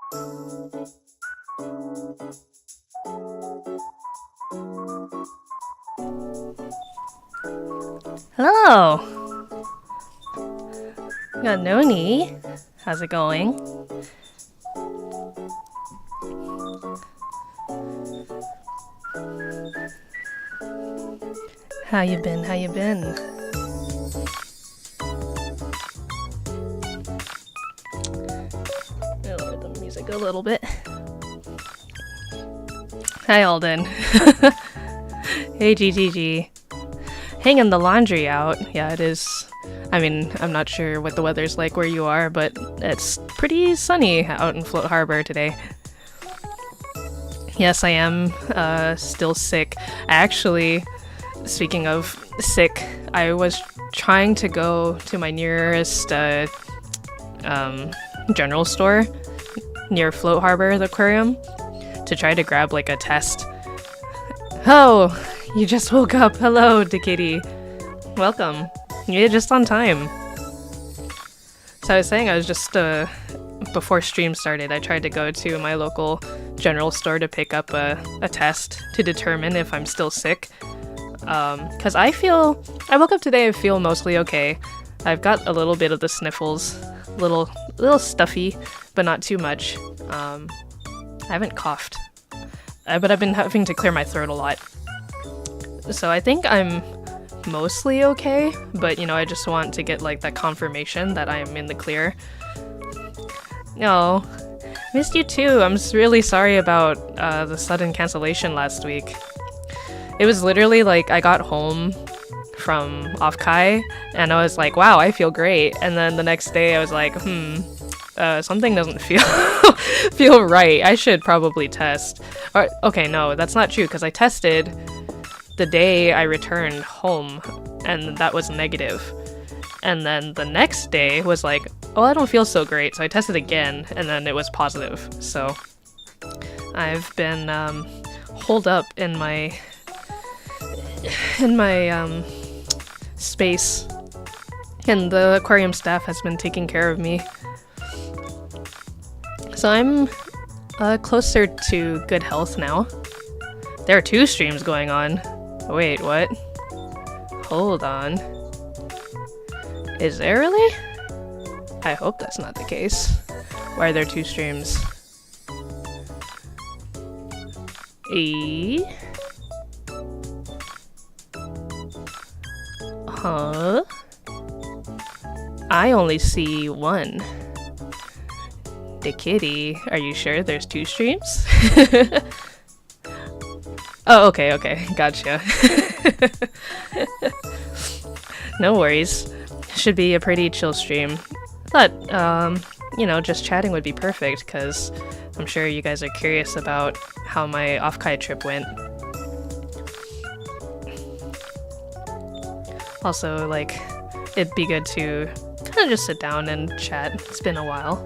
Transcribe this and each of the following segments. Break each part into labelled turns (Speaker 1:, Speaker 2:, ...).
Speaker 1: Hello! Got Noni. How's it going? How you been? How you been? I'll lower the music a little bit. Hi Alden. Hey GGG. Hanging the laundry out. Yeah, it is. I mean, I'm not sure what the weather's like where you are, but it's pretty sunny out in Float Harbor today. Yes, I am still sick. Actually, speaking of sick, I was trying to go to my nearest general store near Float Harbor Aquarium to try to grab like a test. Oh, you just woke up. Hello, Dikiti. Welcome. You're just on time. So I was saying I was just, before stream started, I tried to go to my local general store to pick up a test to determine if I'm still sick. Because I woke up today, I feel mostly okay. I've got a little bit of the sniffles, little stuffy, but not too much. I haven't coughed, but I've been having to clear my throat a lot. So I think I'm mostly okay, but you know, I just want to get like that confirmation that I am in the clear. No, missed you too. I'm really sorry about the sudden cancellation last week. It was literally like I got home from OffKai and I was like, wow, I feel great. And then the next day I was like, something doesn't feel right. I should probably test. Or, okay, no, that's not true because I tested the day I returned home and that was negative. And then the next day was like, oh, I don't feel so great. So I tested again and then it was positive. So I've been holed up in my space, and the aquarium staff has been taking care of me. So I'm closer to good health now. There are 2 streams going on. Wait, what? Hold on. Is there really? I hope that's not the case. Why are there 2 streams? Huh? I only see 1. The kitty. Are you sure there's 2 streams? Oh, okay, gotcha. No worries. Should be a pretty chill stream. But, you know, just chatting would be perfect, because I'm sure you guys are curious about how my OffKai trip went. Also, like, it'd be good to kind of just sit down and chat. It's been a while.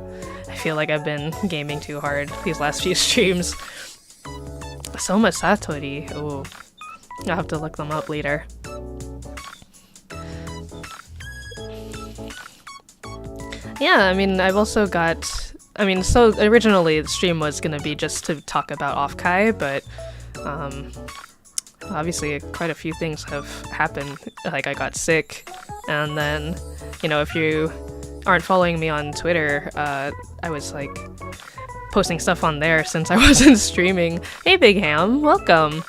Speaker 1: I feel like I've been gaming too hard these last few streams. Soma Satori. Ooh. I'll have to look them up later. Yeah, I mean, I've also got... I mean, so originally the stream was gonna be just to talk about OffKai, but obviously quite a few things have happened. Like, I got sick, and then, you know, if you aren't following me on Twitter, I was like posting stuff on there since I wasn't streaming. Hey Big Ham, welcome!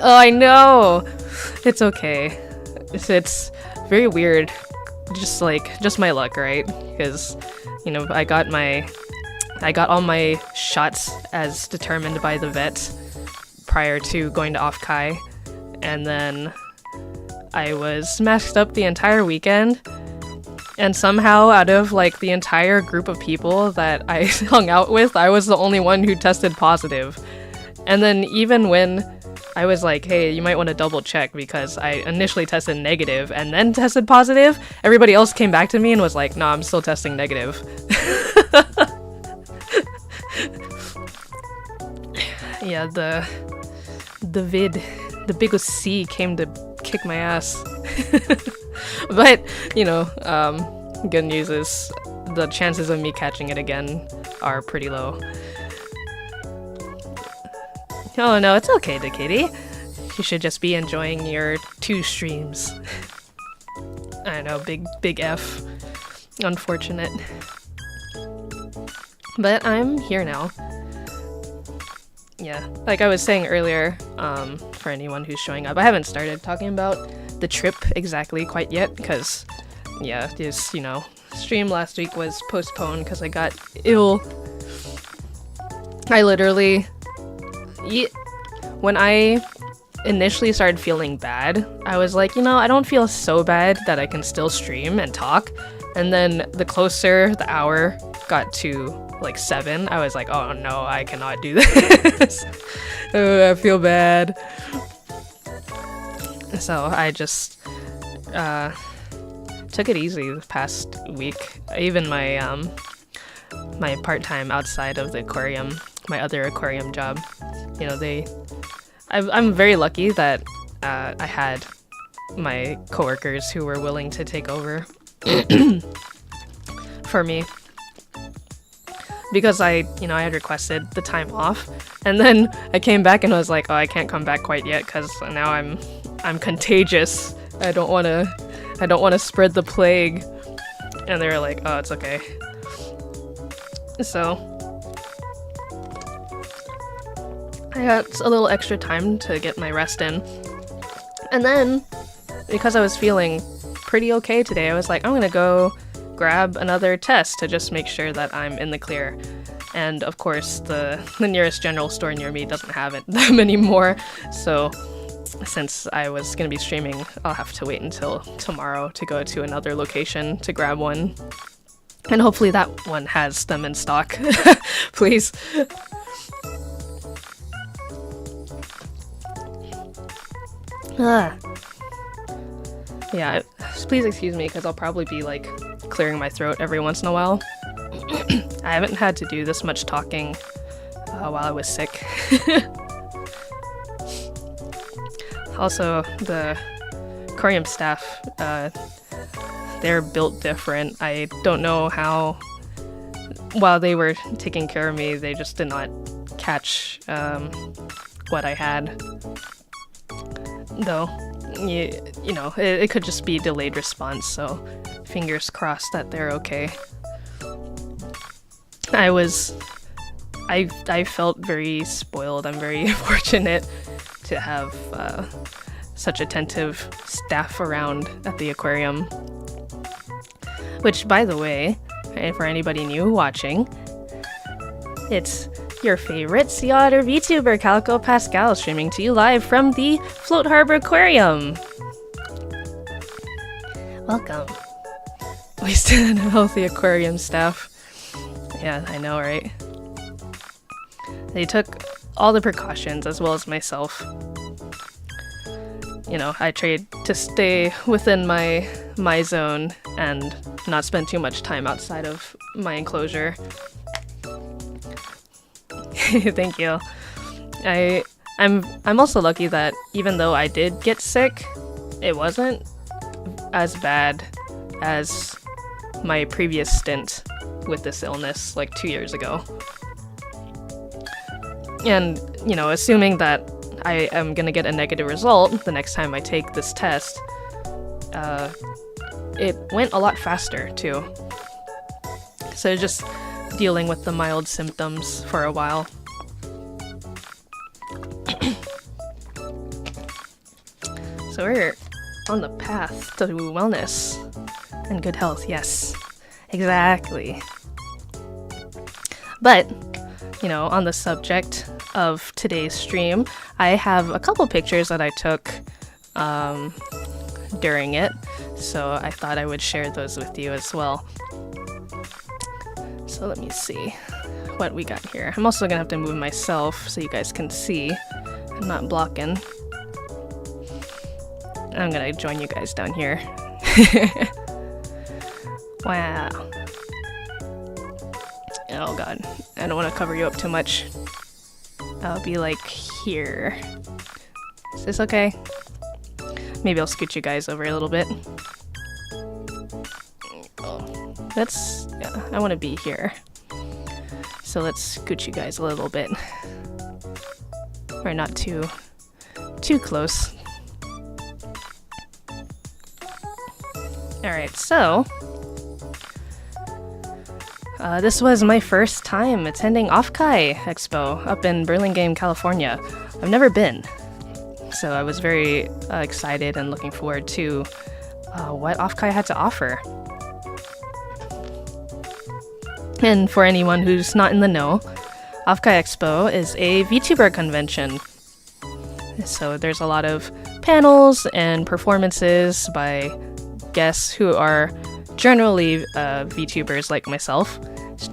Speaker 1: Oh, I know! It's okay. It's very weird. Just my luck, right? Because, you know, I got all my shots as determined by the vet prior to going to OffKai, and then I was masked up the entire weekend, and somehow out of like the entire group of people that I hung out with, I was the only one who tested positive. And then even when I was like, hey, you might want to double check because I initially tested negative and then tested positive, everybody else came back to me and was like, no, I'm still testing negative. Yeah, the biggest C came to kick my ass. But, you know, good news is the chances of me catching it again are pretty low. Oh no, it's okay, Kitty. You should just be enjoying your 2 streams. I know, big F. Unfortunate. But I'm here now. Yeah, like I was saying earlier, for anyone who's showing up, I haven't started talking about the trip exactly quite yet, because, yeah, this, you know, stream last week was postponed because I got ill. I literally... when I initially started feeling bad, I was like, you know, I don't feel so bad that I can still stream and talk. And then the closer the hour got to like 7, I was like, oh no, I cannot do this. Oh, I feel bad. So I just took it easy the past week. Even my my part-time outside of the aquarium, my other aquarium job, you know, I'm very lucky that I had my coworkers who were willing to take over for me, because I had requested the time off, and then I came back and was like, oh, I can't come back quite yet because now I'm contagious. I don't want to spread the plague. And they were like, oh, it's okay. So I got a little extra time to get my rest in. And then, because I was feeling pretty okay today, I was like, I'm gonna go grab another test to just make sure that I'm in the clear. And of course, the nearest general store near me doesn't have them anymore. So since I was gonna be streaming, I'll have to wait until tomorrow to go to another location to grab one. And hopefully that one has them in stock. Please. Yeah, please excuse me because I'll probably be like clearing my throat every once in a while. I haven't had to do this much talking while I was sick. Also, the aquarium staff, they're built different. I don't know how, while they were taking care of me, they just did not catch what I had. Though, you know, it could just be delayed response, so fingers crossed that they're okay. I felt very spoiled. I'm very fortunate to have such attentive staff around at the aquarium. Which, by the way, for anybody new watching, it's your favorite sea otter VTuber, Calico Pascal, streaming to you live from the Float Harbor Aquarium. Welcome. We still have a healthy aquarium staff. Yeah, I know, right? They took all the precautions, as well as myself. You know, I tried to stay within my zone and not spend too much time outside of my enclosure. Thank you. I'm also lucky that even though I did get sick, it wasn't as bad as my previous stint with this illness like 2 years ago. And, you know, assuming that I am gonna get a negative result the next time I take this test, it went a lot faster too. So just dealing with the mild symptoms for a while. So we're on the path to wellness and good health, yes, exactly. But, you know, on the subject of today's stream, I have a couple pictures that I took during it, so I thought I would share those with you as well. So let me see what we got here. I'm also gonna have to move myself so you guys can see. I'm not blocking. I'm gonna join you guys down here. Wow. Oh god, I don't want to cover you up too much. I'll be like here. Is this okay? Maybe I'll scoot you guys over a little bit. Oh, yeah, I want to be here. So let's scoot you guys a little bit. Or not too close. Alright, so this was my first time attending OffKai Expo up in Burlingame, California. I've never been, so I was very excited and looking forward to what OffKai had to offer. And for anyone who's not in the know, OffKai Expo is a VTuber convention. So there's a lot of panels and performances by guests who are generally VTubers like myself.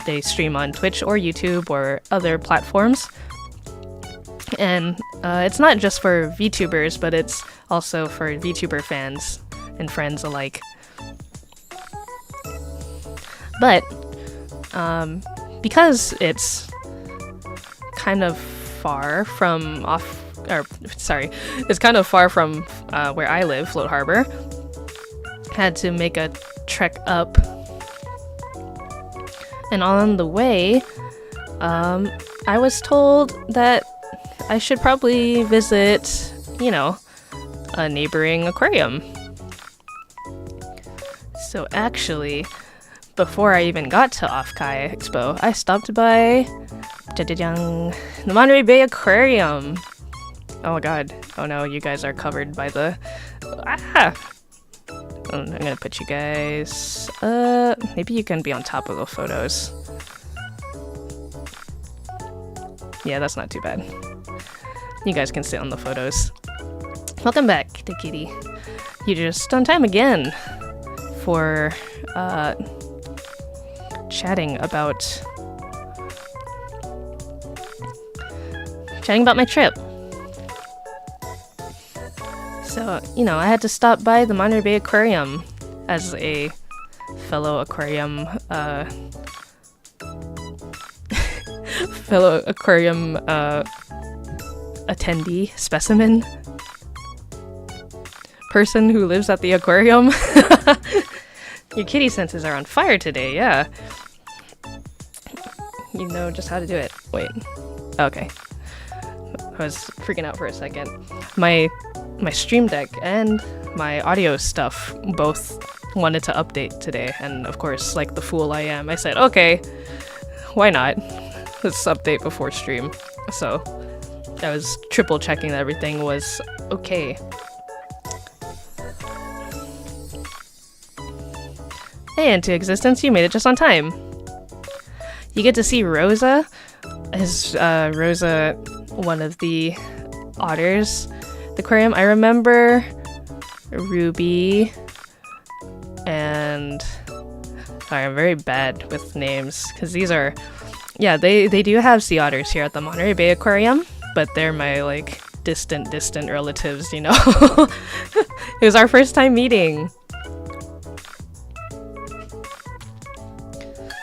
Speaker 1: They stream on Twitch or YouTube or other platforms. And it's not just for VTubers, but it's also for VTuber fans and friends alike. But because it's kind of far from it's kind of far from where I live, Float Harbor, had to make a trek up. And on the way, I was told that I should probably visit, you know, a neighboring aquarium. So actually, before I even got to OffKai Expo, I stopped by the Monterey Bay Aquarium. Oh my god. Oh no, you guys are covered by the... I'm gonna put you guys... maybe you can be on top of the photos. Yeah, that's not too bad. You guys can sit on the photos. Welcome back to Kitty. You're just on time again for chatting about my trip. So, you know, I had to stop by the Monterey Bay Aquarium as a fellow aquarium attendee, specimen person who lives at the aquarium. Your kitty senses are on fire today, yeah. You know just how to do it. Wait. Okay. I was freaking out for a second. My Stream Deck and my audio stuff both wanted to update today, and of course, like the fool I am, I said, okay, why not? Let's update before stream. So I was triple checking that everything was okay. Hey, into existence, you made it just on time. You get to see Rosa. Is Rosa one of the otters? The aquarium. I remember Ruby and... Sorry, I'm very bad with names, because these are... Yeah, they do have sea otters here at the Monterey Bay Aquarium, but they're my, like, distant relatives, you know? It was our first time meeting.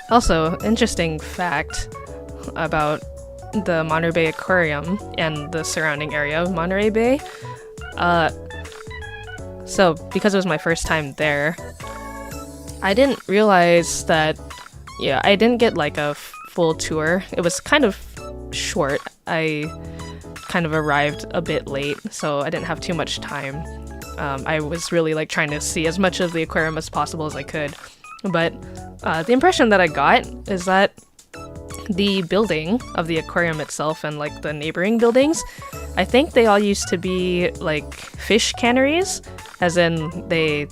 Speaker 1: Also, interesting fact about the Monterey Bay Aquarium and the surrounding area of Monterey Bay. So, because it was my first time there, I didn't realize that, yeah, I didn't get like a full tour. It was kind of short. I kind of arrived a bit late, so I didn't have too much time. I was really like trying to see as much of the aquarium as possible as I could. But the impression that I got is that the building of the aquarium itself and like the neighboring buildings, I think they all used to be like fish canneries, as in they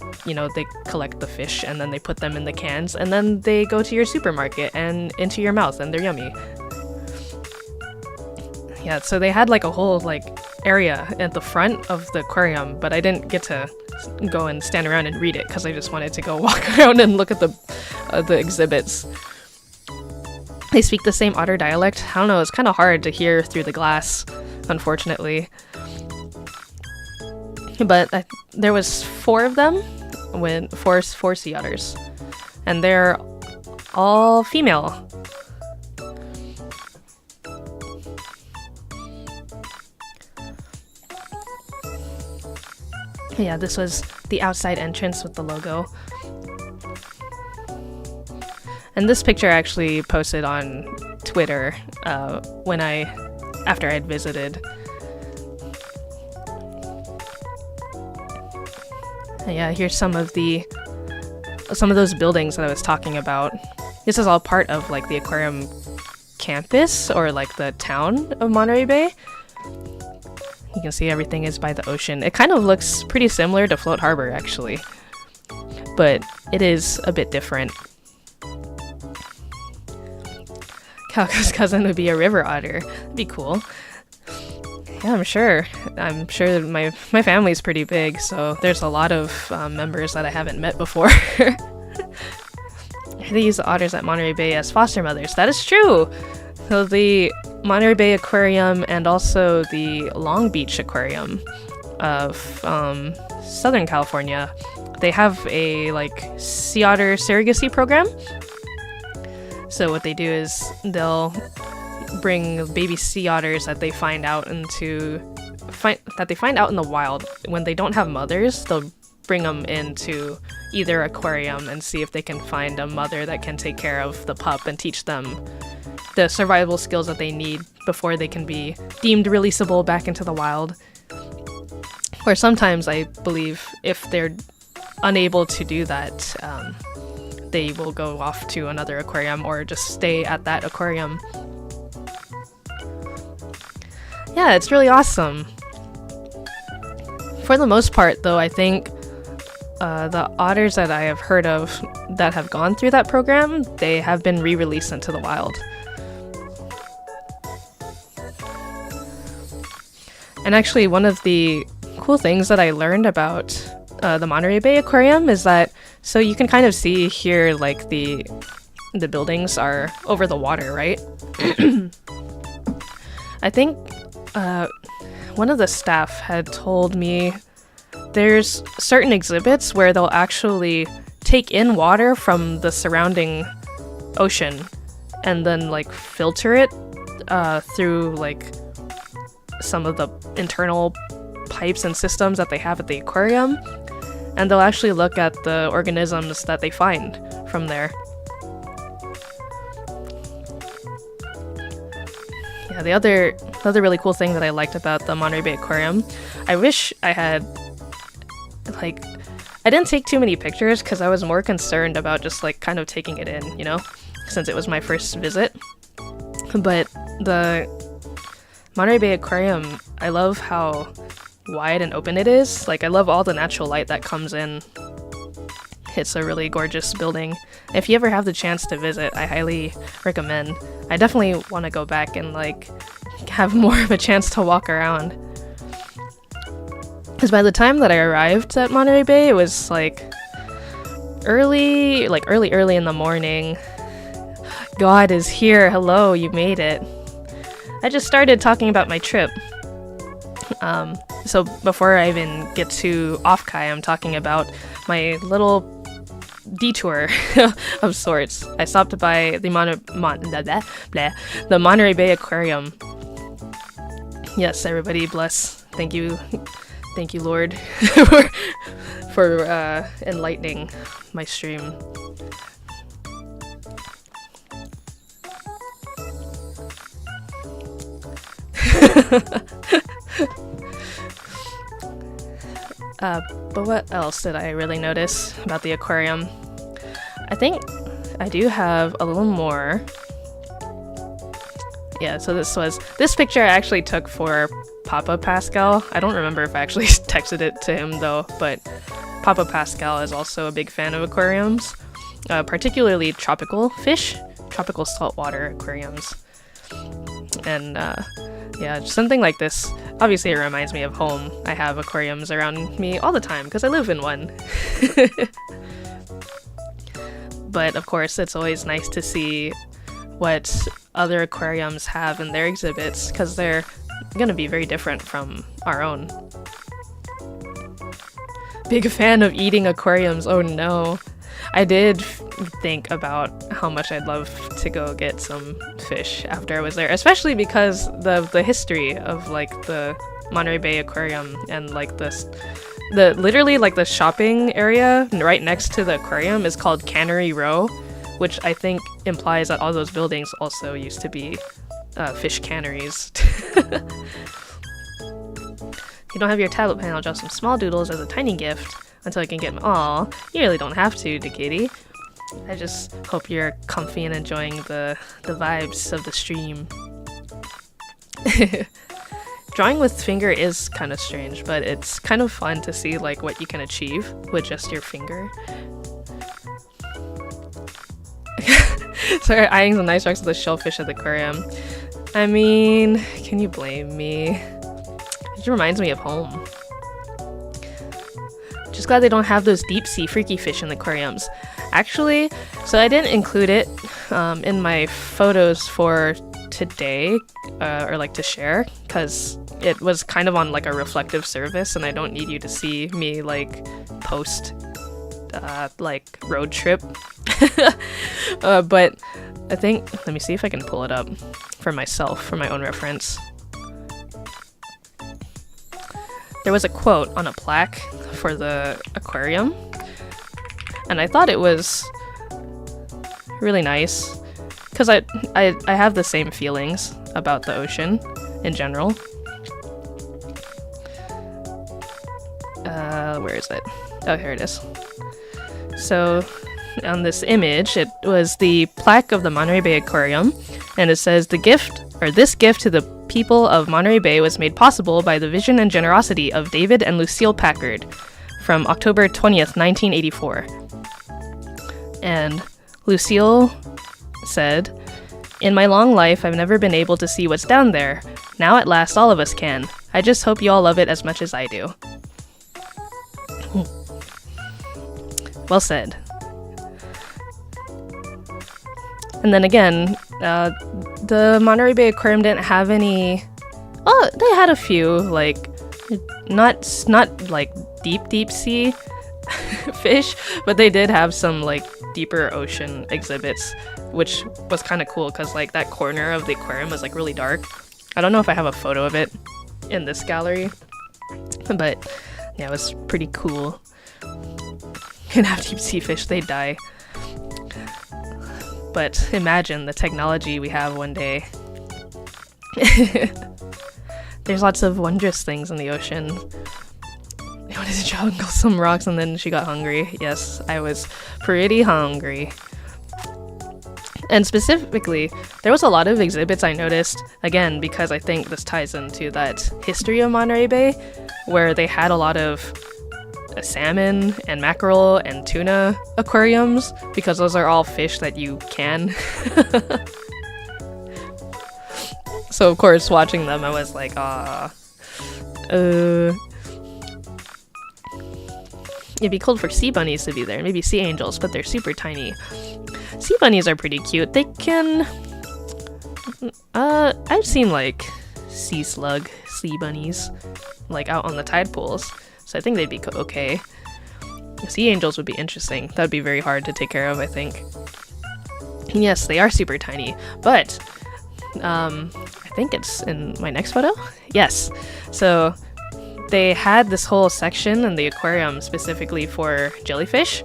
Speaker 1: collect the fish and then they put them in the cans and then they go to your supermarket and into your mouth and they're yummy. Yeah, so they had like a whole like area at the front of the aquarium, but I didn't get to go and stand around and read it because I just wanted to go walk around and look at the exhibits. They speak the same otter dialect. I don't know, it's kind of hard to hear through the glass, unfortunately. But there was 4 of them, with four sea otters, and they're all female. Yeah, this was the outside entrance with the logo. And this picture I actually posted on Twitter after I had visited. Yeah, here's some of those buildings that I was talking about. This is all part of like the aquarium campus, or like the town of Monterey Bay. You can see everything is by the ocean. It kind of looks pretty similar to Float Harbor, actually, but it is a bit different. Calico's cousin would be a river otter. That'd be cool. Yeah, I'm sure my family's pretty big, so there's a lot of members that I haven't met before. They use the otters at Monterey Bay as foster mothers. That is true! So the Monterey Bay Aquarium and also the Long Beach Aquarium of Southern California, they have a like sea otter surrogacy program. So what they do is they'll bring baby sea otters that they find out in the wild. When they don't have mothers, they'll bring them into either aquarium and see if they can find a mother that can take care of the pup and teach them the survival skills that they need before they can be deemed releasable back into the wild. Or sometimes, I believe, if they're unable to do that, they will go off to another aquarium or just stay at that aquarium. Yeah, it's really awesome. For the most part, though, I think the otters that I have heard of that have gone through that program, they have been re-released into the wild. And actually, one of the cool things that I learned about the Monterey Bay Aquarium is that, so you can kind of see here, like the buildings are over the water, right? I think one of the staff had told me there's certain exhibits where they'll actually take in water from the surrounding ocean and then like filter it through like some of the internal pipes and systems that they have at the aquarium, and they'll actually look at the organisms that they find from there. Yeah, the other really cool thing that I liked about the Monterey Bay Aquarium, I wish I had, like, I didn't take too many pictures because I was more concerned about just like kind of taking it in, you know, since it was my first visit. But the Monterey Bay Aquarium, I love how wide and open it is. Like, I love all the natural light that comes in. It's a really gorgeous building. If you ever have the chance to visit, I highly recommend. I definitely want to go back and like have more of a chance to walk around. Because by the time that I arrived at Monterey Bay, it was like early in the morning. God is here. Hello, you made it. I just started talking about my trip. So before I even get to OffKai, I'm talking about my little detour of sorts. I stopped by the Monterey Bay Aquarium. Yes, everybody bless. Thank you, Lord, for enlightening my stream. But what else did I really notice about the aquarium? I think I do have a little more. Yeah, so this picture I actually took for Papa Pascal. I don't remember if I actually texted it to him though, but Papa Pascal is also a big fan of aquariums, particularly tropical fish, tropical saltwater aquariums. And yeah, something like this. Obviously, it reminds me of home. I have aquariums around me all the time because I live in one. But of course, it's always nice to see what other aquariums have in their exhibits because they're going to be very different from our own. Big fan of eating aquariums. Oh no. I did think about how much I'd love to go get some fish after I was there, especially because the history of like the Monterey Bay Aquarium and like the literally like the shopping area right next to the aquarium is called Cannery Row, which I think implies that all those buildings also used to be fish canneries. You don't have your tablet panel, draw some small doodles as a tiny gift until I can get aw, you really don't have to, Kitty. I just hope you're comfy and enjoying the vibes of the stream. Drawing with finger is kind of strange, but it's kind of fun to see like what you can achieve with just your finger. Sorry, eyeing the nice rocks of the shellfish at the aquarium. I mean, can you blame me? It reminds me of home. Just glad they don't have those deep sea freaky fish in the aquariums. Actually, so I didn't include it in my photos for today, or like to share, because it was kind of on like a reflective service and I don't need you to see me like post like road trip. But I think, let me see if I can pull it up for myself, for my own reference. There was a quote on a plaque for the aquarium, and I thought it was really nice because I have the same feelings about the ocean in general. Where is it? Oh, here it is. So on this image, it was the plaque of the Monterey Bay Aquarium, and it says this gift to the people of Monterey Bay was made possible by the vision and generosity of David and Lucille Packard from October 20th, 1984. And Lucille said, "In my long life, I've never been able to see what's down there. Now at last all of us can. I just hope you all love it as much as I do." Well said. And then again, the Monterey Bay Aquarium didn't have any... Oh, they had a few, like, not like deep sea fish, but they did have some like deeper ocean exhibits, which was kind of cool because like that corner of the aquarium was like really dark. I don't know if I have a photo of it in this gallery, but yeah, it was pretty cool. Can have deep sea fish, they die. But imagine the technology we have one day. There's lots of wondrous things in the ocean. I wanted to jungle some rocks and then she got hungry. Yes, I was pretty hungry. And specifically, there was a lot of exhibits I noticed, again, because I think this ties into that history of Monterey Bay, where they had a lot of salmon and mackerel and tuna aquariums, because those are all fish that you can. So of course, watching them, I was like, it'd be cool for sea bunnies to be there, maybe sea angels, but they're super tiny. Sea bunnies are pretty cute. They can... I've seen like sea slug sea bunnies like out on the tide pools, so I think they'd be okay. Sea angels would be interesting. That'd be very hard to take care of, I think. Yes, they are super tiny, but I think it's in my next photo? Yes. So they had this whole section in the aquarium specifically for jellyfish,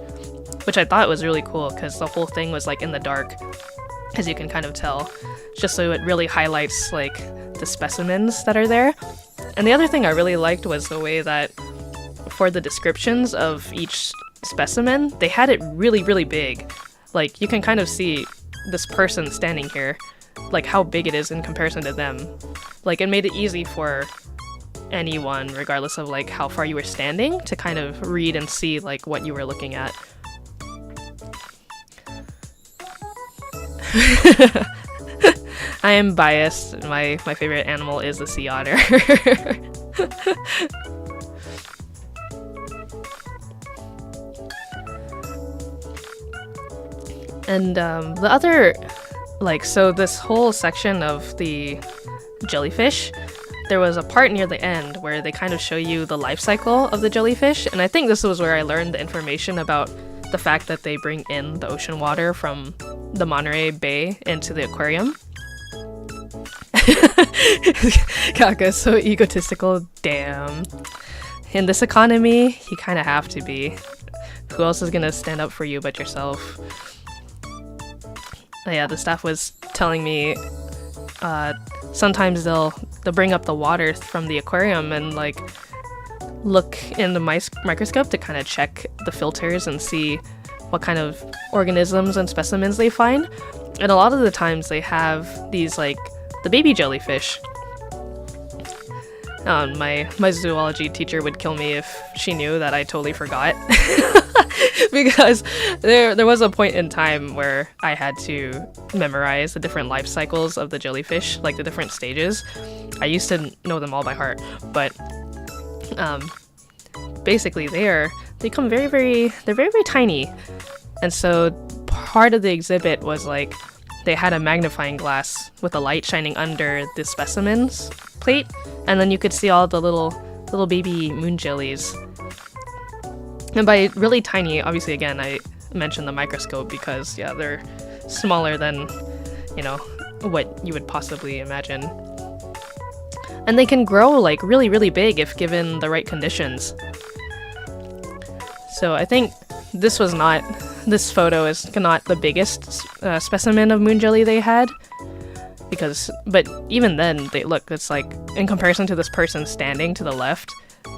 Speaker 1: which I thought was really cool because the whole thing was like in the dark, as you can kind of tell, just so it really highlights like the specimens that are there. And the other thing I really liked was the way that for the descriptions of each specimen, they had it really, really big. Like you can kind of see this person standing here, like how big it is in comparison to them. Like it made it easy for anyone, regardless of like how far you were standing, to kind of read and see like what you were looking at. I am biased. My favorite animal is the sea otter. And the other, like, so this whole section of the jellyfish, there was a part near the end where they kind of show you the life cycle of the jellyfish, and I think this was where I learned the information about the fact that they bring in the ocean water from the Monterey Bay into the aquarium. Kaka is so egotistical, damn. In this economy, you kind of have to be. Who else is gonna stand up for you but yourself? yeah, the staff was telling me sometimes they'll bring up the water from the aquarium and like look in the microscope to kind of check the filters and see what kind of organisms and specimens they find. And a lot of the times they have these like the baby jellyfish. My zoology teacher would kill me if she knew that I totally forgot. Because there was a point in time where I had to memorize the different life cycles of the jellyfish, like the different stages. I used to know them all by heart, but basically they're very, very tiny. And so part of the exhibit was like they had a magnifying glass with a light shining under the specimens plate, and then you could see all the little baby moon jellies. And by really tiny, obviously again I mentioned the microscope because yeah, they're smaller than, you know, what you would possibly imagine. And they can grow like really, really big if given the right conditions. So I think this photo is not the biggest specimen of moon jelly they had, but even then, it's like, in comparison to this person standing to the left,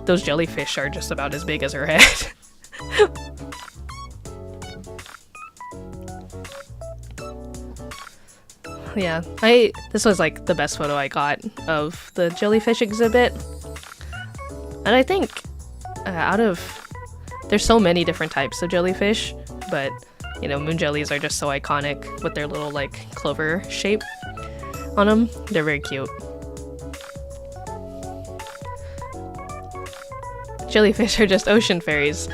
Speaker 1: those jellyfish are just about as big as her head. Yeah, this was like the best photo I got of the jellyfish exhibit. And I think there's so many different types of jellyfish, but you know, moon jellies are just so iconic with their little like clover shape on them. They're very cute. Jellyfish are just ocean fairies.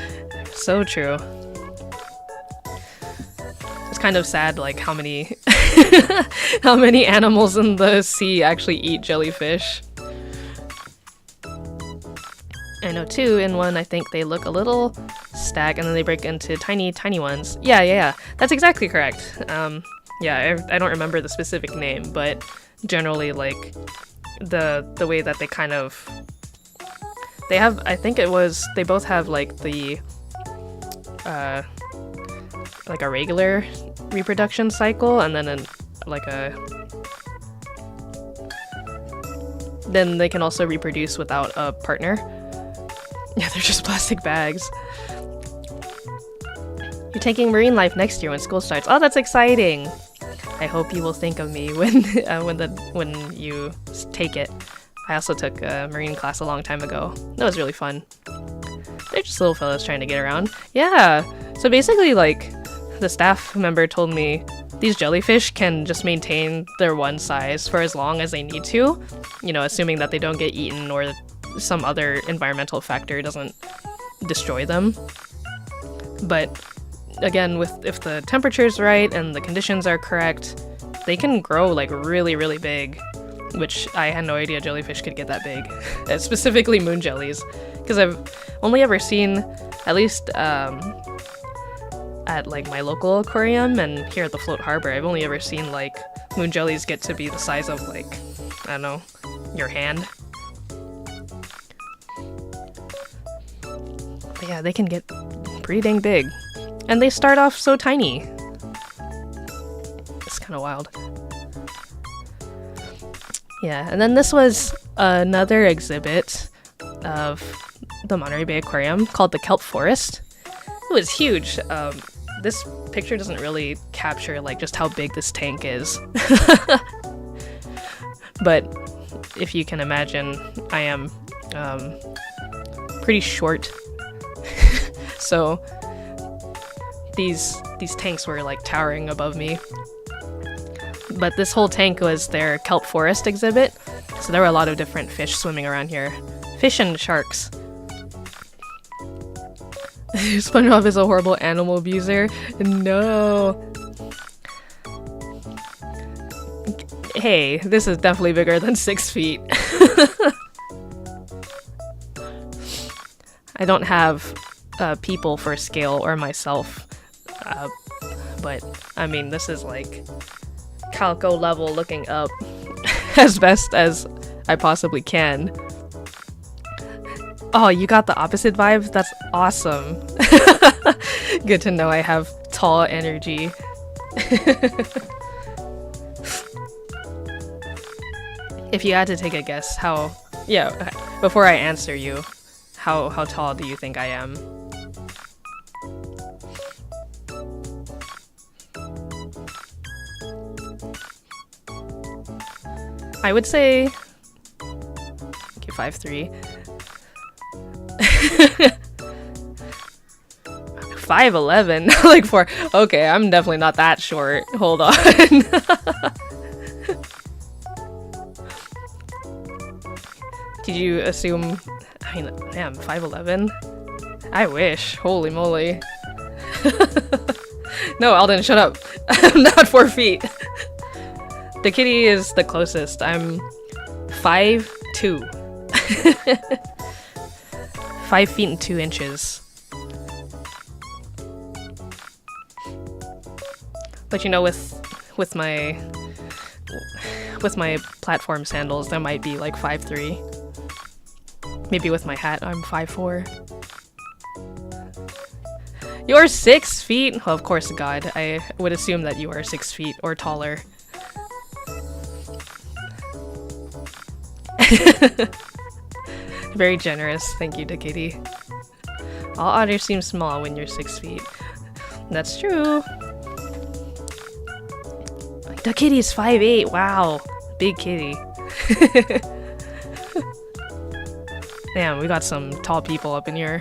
Speaker 1: So true. It's kind of sad like how many how many animals in the sea actually eat jellyfish. I know 2 in one, I think they look a little stacked and then they break into tiny ones. Yeah, that's exactly correct. Yeah, I don't remember the specific name, but generally like the way that they kind of, they have, I think they both have like the like a regular reproduction cycle, and then then they can also reproduce without a partner. Yeah, they're just plastic bags. You're taking marine life next year when school starts. Oh, that's exciting! I hope you will think of me when you take it. I also took a marine class a long time ago. That was really fun. They're just little fellows trying to get around. Yeah. So basically, like, the staff member told me these jellyfish can just maintain their one size for as long as they need to, you know, assuming that they don't get eaten or some other environmental factor doesn't destroy them. But again, if the temperature's right and the conditions are correct, they can grow like really, really big, which I had no idea jellyfish could get that big. Specifically moon jellies, because I've only ever seen, at least at like my local aquarium and here at the Float Harbor, I've only ever seen like moon jellies get to be the size of like, I don't know, your hand. But yeah, they can get pretty dang big. And they start off so tiny. It's kind of wild. Yeah, and then this was another exhibit of the Monterey Bay Aquarium called the Kelp Forest. It was huge. This picture doesn't really capture like just how big this tank is. But if you can imagine, I am pretty short. So these tanks were like towering above me. But this whole tank was their kelp forest exhibit, so there were a lot of different fish swimming around here. Fish and sharks. SpongeBob is a horrible animal abuser. No. Hey, this is definitely bigger than 6 feet. I don't have people for scale or myself, but I mean, this is like Calico level looking up as best as I possibly can. Oh, you got the opposite vibe? That's awesome. Good to know I have tall energy. If you had to take a guess, before I answer you, how tall do you think I am? I would say, okay, 5'3". 5'11", like 4. Okay, I'm definitely not that short. Hold on. Did you assume? I mean, damn, 5'11". I wish. Holy moly. No, Alden, shut up. I'm not 4 feet. The kitty is the closest. I'm 5'2". 5 feet and 2 inches. But you know, with my platform sandals, that might be like 5'3". Maybe with my hat, I'm 5'4". You're 6 feet? Well, of course, God. I would assume that you are 6 feet or taller. Very generous. Thank you, Kitty. All otters seem small when you're 6 feet. That's true. The kitty's 5'8". Wow. Big kitty. Damn, we got some tall people up in here.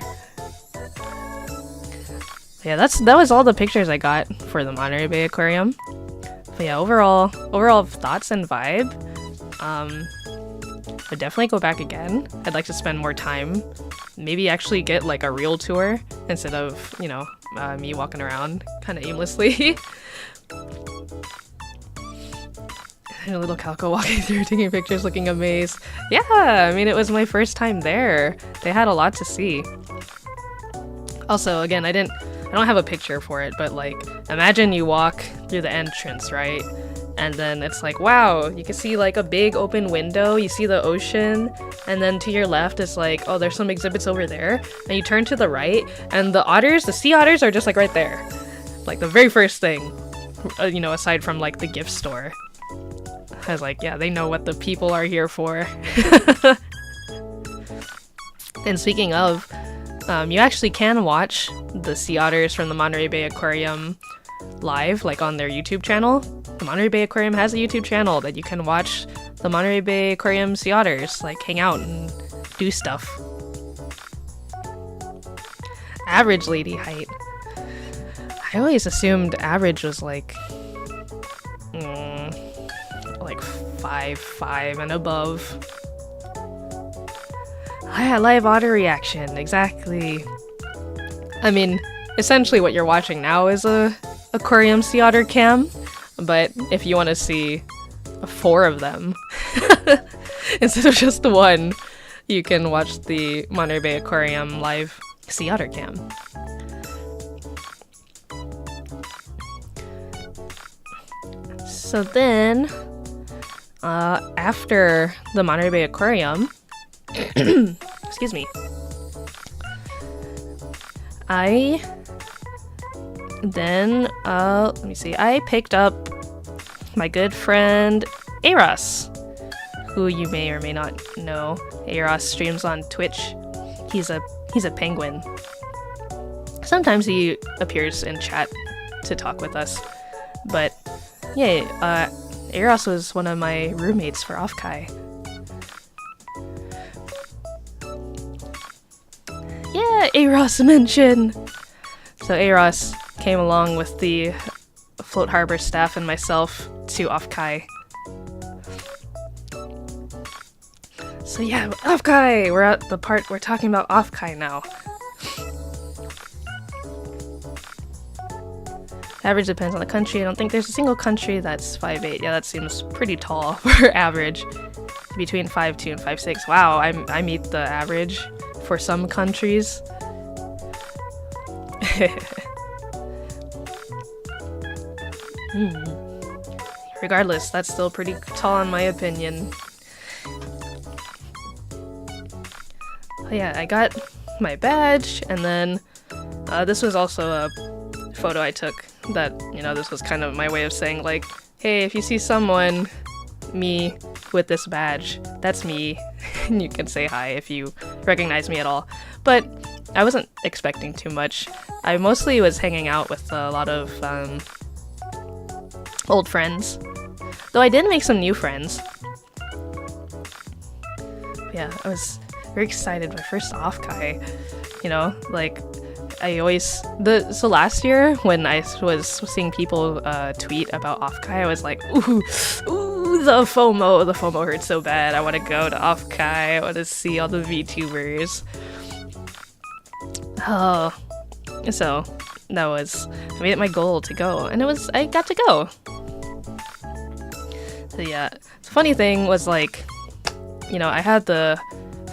Speaker 1: Yeah, that was all the pictures I got for the Monterey Bay Aquarium. But yeah, overall thoughts and vibe. I'd definitely go back again. I'd like to spend more time. Maybe actually get like a real tour instead of, you know, me walking around kind of aimlessly. And a little Calico walking through, taking pictures, looking amazed. Yeah, I mean, it was my first time there. They had a lot to see. Also, again, I don't have a picture for it, but like, imagine you walk through the entrance, right? And then it's like, wow, you can see like a big open window, you see the ocean, and then to your left it's like, oh, there's some exhibits over there. And you turn to the right, and the sea otters are just like right there. Like the very first thing, you know, aside from like the gift store. I was like, yeah, they know what the people are here for. And speaking of, you actually can watch the sea otters from the Monterey Bay Aquarium live, like on their YouTube channel. The Monterey Bay Aquarium has a YouTube channel that you can watch the Monterey Bay Aquarium sea otters, like hang out and do stuff. Average lady height. I always assumed average was like 5'5" and above. Ah, live otter reaction, exactly. I mean, essentially what you're watching now is a aquarium sea otter cam, but if you want to see 4 of them instead of just the one, you can watch the Monterey Bay Aquarium live sea otter cam. So then, after the Monterey Bay Aquarium, excuse me, I picked up my good friend Eros, who you may or may not know. Eros streams on Twitch. He's a penguin. Sometimes he appears in chat to talk with us, but yeah, Eros was one of my roommates for OffKai. Yeah, Eros mention! So Eros came along with the Float Harbor staff and myself to OffKai. So yeah, OffKai! We're at the part we're talking about OffKai now. Average depends on the country. I don't think there's a single country that's 5'8". Yeah, that seems pretty tall for average. Between 5'2" and 5'6". Wow, I meet the average for some countries. Regardless, that's still pretty tall in my opinion. Oh yeah, I got my badge, and then this was also a photo I took that, you know, this was kind of my way of saying like, hey, if you see someone, me, with this badge. That's me. And you can say hi if you recognize me at all. But I wasn't expecting too much. I mostly was hanging out with a lot of old friends. Though I did make some new friends. Yeah, I was very excited. My first OffKai. You know, like, I always... So last year, when I was seeing people tweet about OffKai, I was like, ooh, the FOMO. The FOMO hurts so bad. I want to go to OffKai. I want to see all the VTubers. Oh, so that was... I made it my goal to go, and I got to go. So yeah, the funny thing was, like, you know, I had the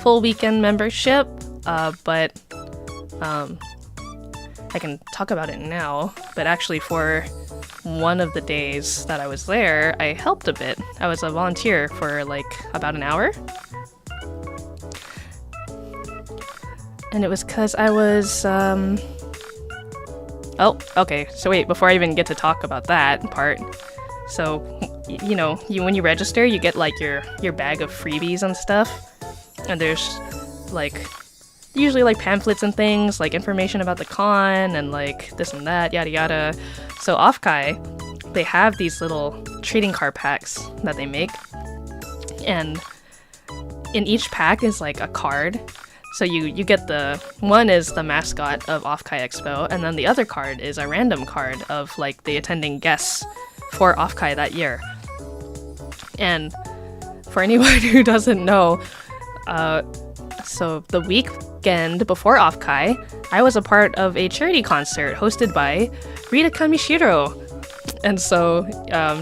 Speaker 1: full weekend membership, but I can talk about it now, but actually for one of the days that I was there, I helped a bit. I was a volunteer for like about an hour. And it was because I was, Oh, okay, so wait, before I even get to talk about that part, so, you know, when you register, you get like your bag of freebies and stuff, and there's like usually like pamphlets and things, like information about the con and like this and that, yada yada. So OffKai, they have these little trading card packs that they make, and in each pack is like a card. So you get one is the mascot of OffKai Expo, and then the other card is a random card of like the attending guests for OffKai that year. And for anyone who doesn't know, so the weekend before OffKai, I was a part of a charity concert hosted by Rita Kamishiro. And so,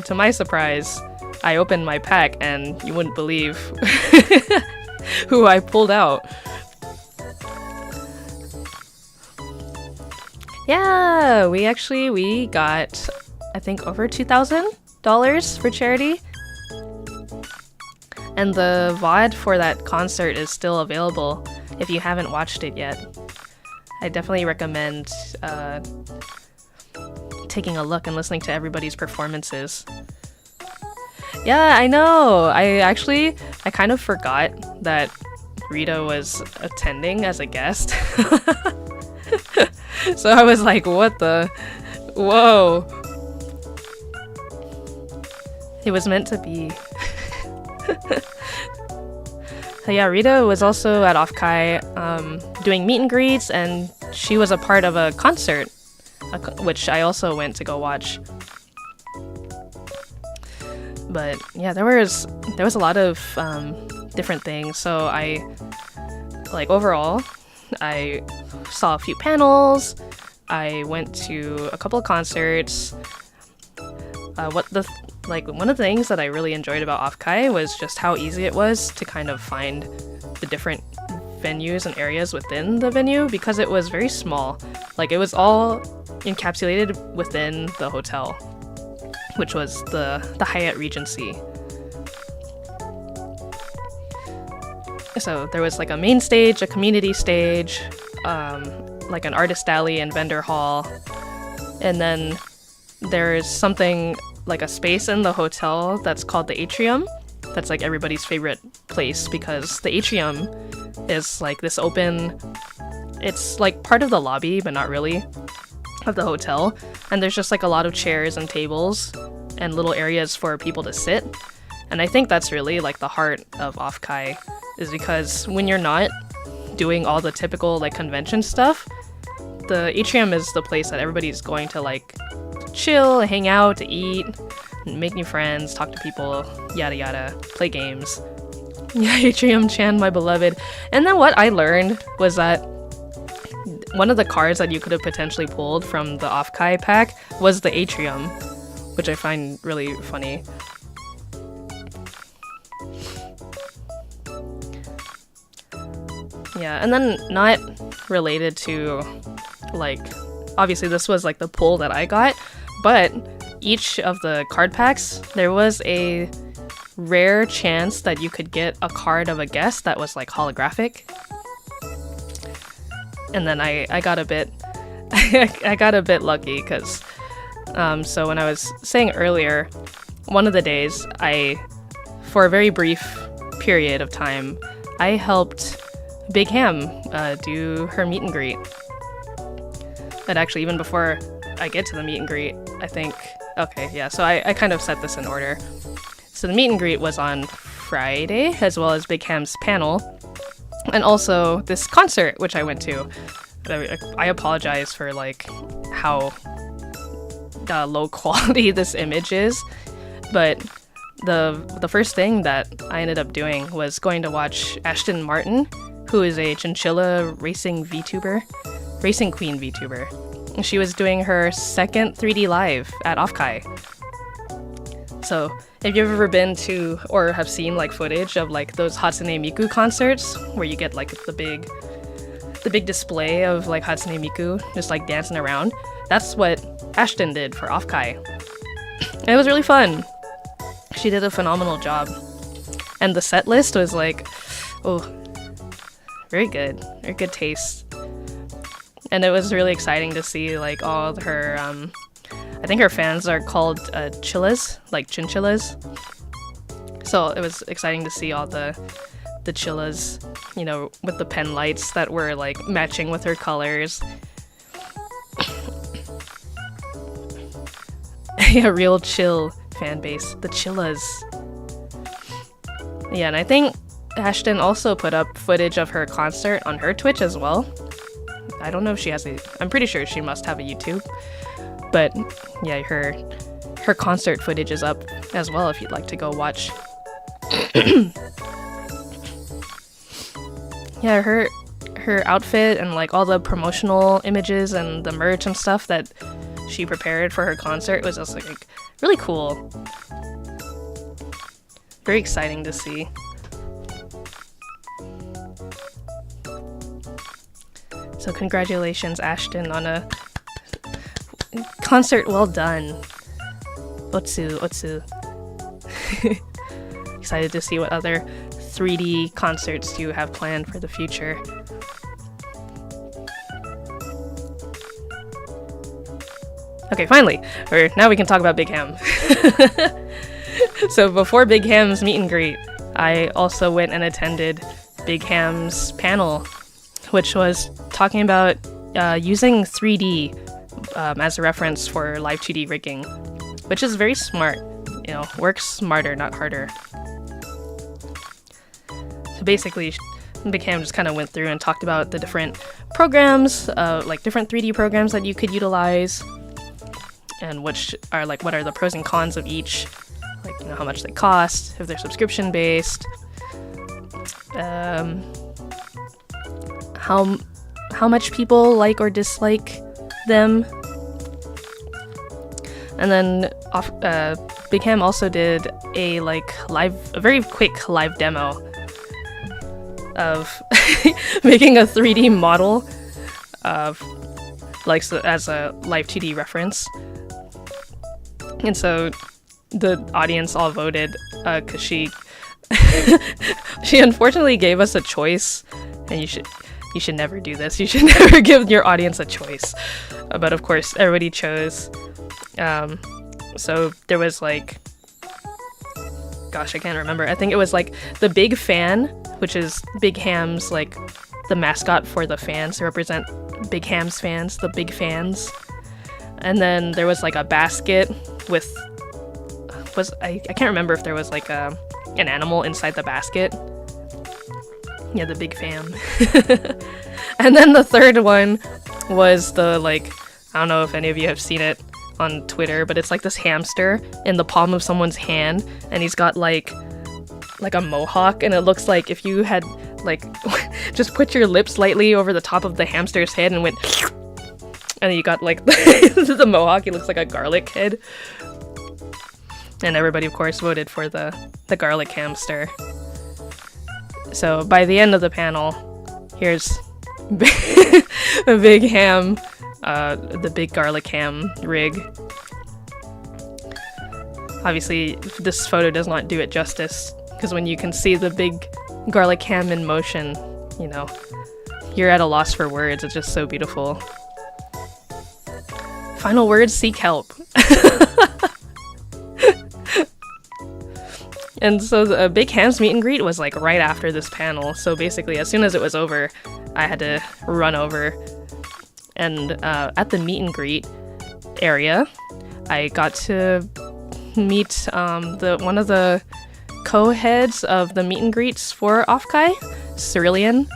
Speaker 1: to my surprise, I opened my pack and you wouldn't believe who I pulled out. Yeah, we got, I think, over $2,000 for charity. And the VOD for that concert is still available if you haven't watched it yet. I definitely recommend taking a look and listening to everybody's performances. Yeah, I know! I kind of forgot that Rita was attending as a guest. So I was like, what the... Whoa! It was meant to be. So yeah, Rita was also at OffKai doing meet and greets, and she was a part of a concert, which I also went to go watch. But yeah, there was a lot of different things. So overall, I saw a few panels. I went to a couple of concerts. One of the things that I really enjoyed about OffKai was just how easy it was to kind of find the different venues and areas within the venue, because it was very small. Like, it was all encapsulated within the hotel, which was the Hyatt Regency. So there was like a main stage, a community stage, like an artist alley and vendor hall, and then there's something like a space in the hotel that's called the atrium. That's like everybody's favorite place, because the atrium is like this open, it's like part of the lobby but not really, of the hotel, and there's just like a lot of chairs and tables and little areas for people to sit. And I think that's really like the heart of OffKai, is because when you're not doing all the typical like convention stuff, the atrium is the place that everybody's going to like chill, hang out, eat, make new friends, talk to people, yada yada, play games. Yeah, Atrium Chan, my beloved. And then what I learned was that one of the cards that you could have potentially pulled from the OffKai pack was the Atrium, which I find really funny. Yeah, and then not related to, like, obviously this was like the pull that I got, but each of the card packs, there was a rare chance that you could get a card of a guest that was like holographic. And then I got a bit I got a bit lucky, because so when I was saying earlier, one of the days I for a very brief period of time, I helped Big Ham do her meet and greet. But actually, even before I get to the meet and greet, I think... Okay, yeah, so I kind of set this in order. So the meet and greet was on Friday, as well as Big Ham's panel, and also this concert, which I went to. I apologize for, like, how low quality this image is, but the first thing that I ended up doing was going to watch Ashton Martin, who is a chinchilla racing queen VTuber. She was doing her second 3D live at OffKai. So if you've ever been to or have seen like footage of like those Hatsune Miku concerts where you get like the big display of like Hatsune Miku just like dancing around, that's what Ashton did for OffKai. And it was really fun. She did a phenomenal job. And the set list was like, oh, very good taste. And it was really exciting to see like all her, I think her fans are called chillas, like chinchillas. So it was exciting to see all the chillas, you know, with the pen lights that were like matching with her colors. A real chill fan base, the chillas. Yeah, and I think Ashton also put up footage of her concert on her Twitch as well. I don't know if she has I'm pretty sure she must have a YouTube. But yeah, her concert footage is up as well if you'd like to go watch. Yeah, her outfit and like all the promotional images and the merch and stuff that she prepared for her concert was just like really cool. Very exciting to see. So congratulations, Ashton, on a concert well done. Otsu. Excited to see what other 3D concerts you have planned for the future. Okay, finally, now we can talk about Big Ham. So before Big Ham's meet and greet, I also went and attended Big Ham's panel, which was talking about using 3D as a reference for live 2D rigging, which is very smart. You know, works smarter, not harder. So basically, Big Ham just kind of went through and talked about the different programs, like different 3D programs that you could utilize, and which are like what are the pros and cons of each, like, you know, how much they cost, if they're subscription based, how much people like or dislike them. And then Big Ham also did a very quick live demo of making a 3D model of as a live 2D reference. And so the audience all voted because she unfortunately gave us a choice, and you should never do this. You should never give your audience a choice. But of course, everybody chose. So there was like, gosh, I can't remember. I think it was like the Big Fan, which is Big Ham's like the mascot for the fans to represent Big Ham's fans, the Big Fans. And then there was like a basket with I can't remember if there was like an animal inside the basket. Yeah, the Big Fam. And then the third one was the like, I don't know if any of you have seen it on Twitter, but it's like this hamster in the palm of someone's hand, and he's got like a mohawk, and it looks like if you had like just put your lips lightly over the top of the hamster's head and went and you got like the mohawk. He looks like a garlic head. And everybody of course voted for the garlic hamster. So by the end of the panel, here's a Big Ham, the big garlic ham rig. Obviously, this photo does not do it justice, because when you can see the big garlic ham in motion, you know, you're at a loss for words. It's just so beautiful. Final words, seek help. And so the Big Ham's meet and greet was like right after this panel. So basically, as soon as it was over, I had to run over. And at the meet and greet area, I got to meet one of the co-heads of the meet and greets for OffKai, Cerulean,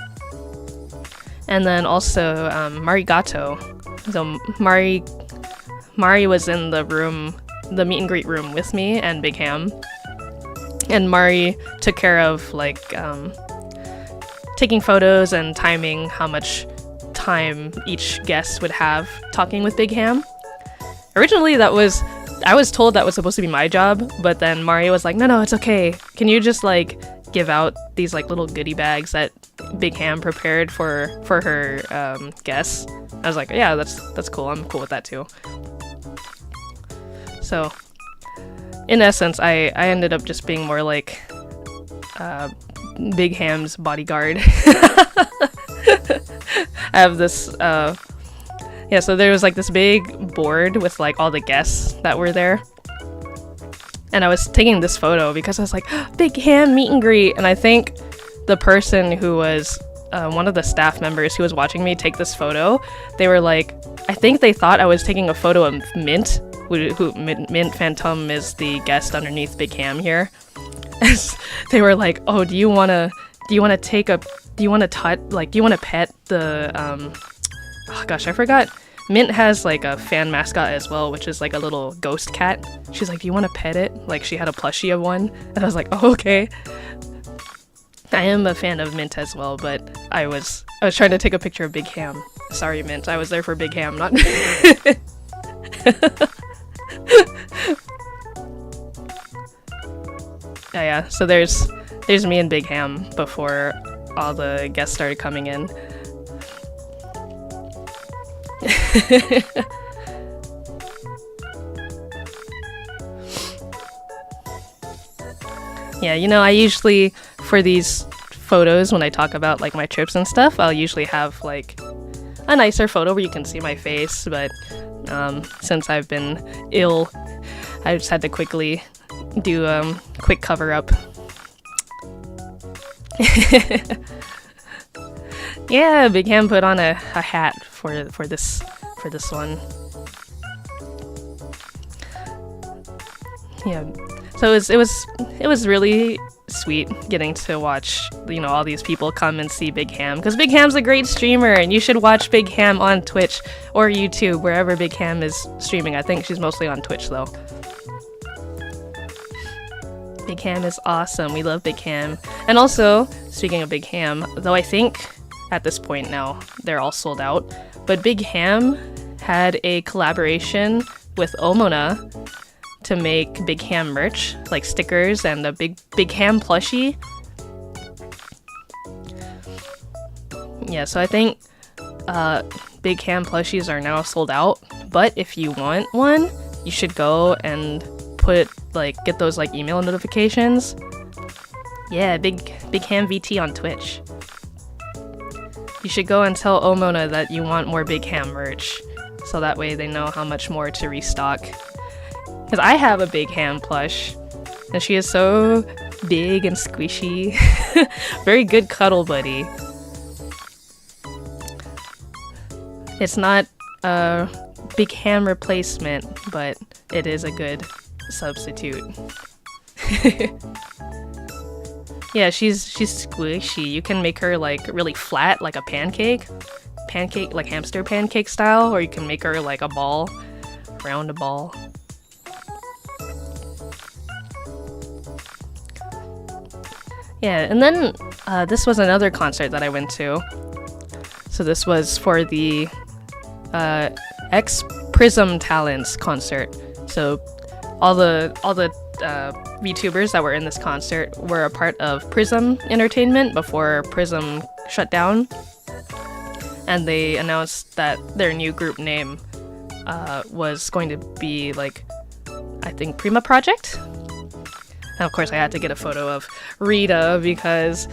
Speaker 1: and then also Marigato. So Mari was in the meet and greet room with me and Big Ham, and Mari took care of like taking photos and timing how much time each guest would have talking with Big Ham. Originally, I was told that was supposed to be my job, but then Mari was like, no, it's okay. Can you just like give out these like little goodie bags that Big Ham prepared for her guests? I was like, yeah, that's cool. I'm cool with that too. So, in essence, I ended up just being more like Big Ham's bodyguard. I have this, so there was like this big board with like all the guests that were there. And I was taking this photo because I was like, Big Ham meet and greet. And I think the person who was one of the staff members who was watching me take this photo, they were like, I think they thought I was taking a photo of Mint, Mint Phantom is the guest underneath Big Ham here. They were like, oh, do you want to pet the, oh gosh, I forgot. Mint has like a fan mascot as well, which is like a little ghost cat. She's like, do you want to pet it? Like she had a plushie of one. And I was like, oh, okay. I am a fan of Mint as well, but I was trying to take a picture of Big Ham. Sorry, Mint. I was there for Big Ham, not... Yeah, so there's me and Big Ham before all the guests started coming in. Yeah, I usually, for these photos, when I talk about like my trips and stuff, I'll usually have like a nicer photo where you can see my face, but since I've been ill, I just had to quickly do quick cover up. Yeah, Big Ham put on a hat for this one. Yeah, so it was really sweet getting to watch all these people come and see Big Ham, because Big Ham's a great streamer and you should watch Big Ham on Twitch or YouTube, wherever Big Ham is streaming. I think she's mostly on Twitch though. Big Ham is awesome. We love Big Ham. And also, speaking of Big Ham, though I think at this point now they're all sold out, but Big Ham had a collaboration with Omona to make Big Ham merch, like stickers and a Big Ham plushie. Yeah, so I think Big Ham plushies are now sold out, but if you want one, you should go and get those like email notifications. Yeah, Big Ham VT on Twitch. You should go and tell Omona that you want more Big Ham merch, so that way they know how much more to restock. Because I have a Big Ham plush, and she is so big and squishy. Very good cuddle buddy. It's not a Big Ham replacement, but it is a good substitute. Yeah, she's squishy. You can make her like really flat, like a pancake, like hamster pancake style, or you can make her like a ball, round a ball. Yeah, and then this was another concert that I went to. So this was for the X Prism Talents concert. So all the VTubers that were in this concert were a part of Prism Entertainment before Prism shut down, and they announced that their new group name was going to be like, I think, Prima Project. And of course I had to get a photo of Rita because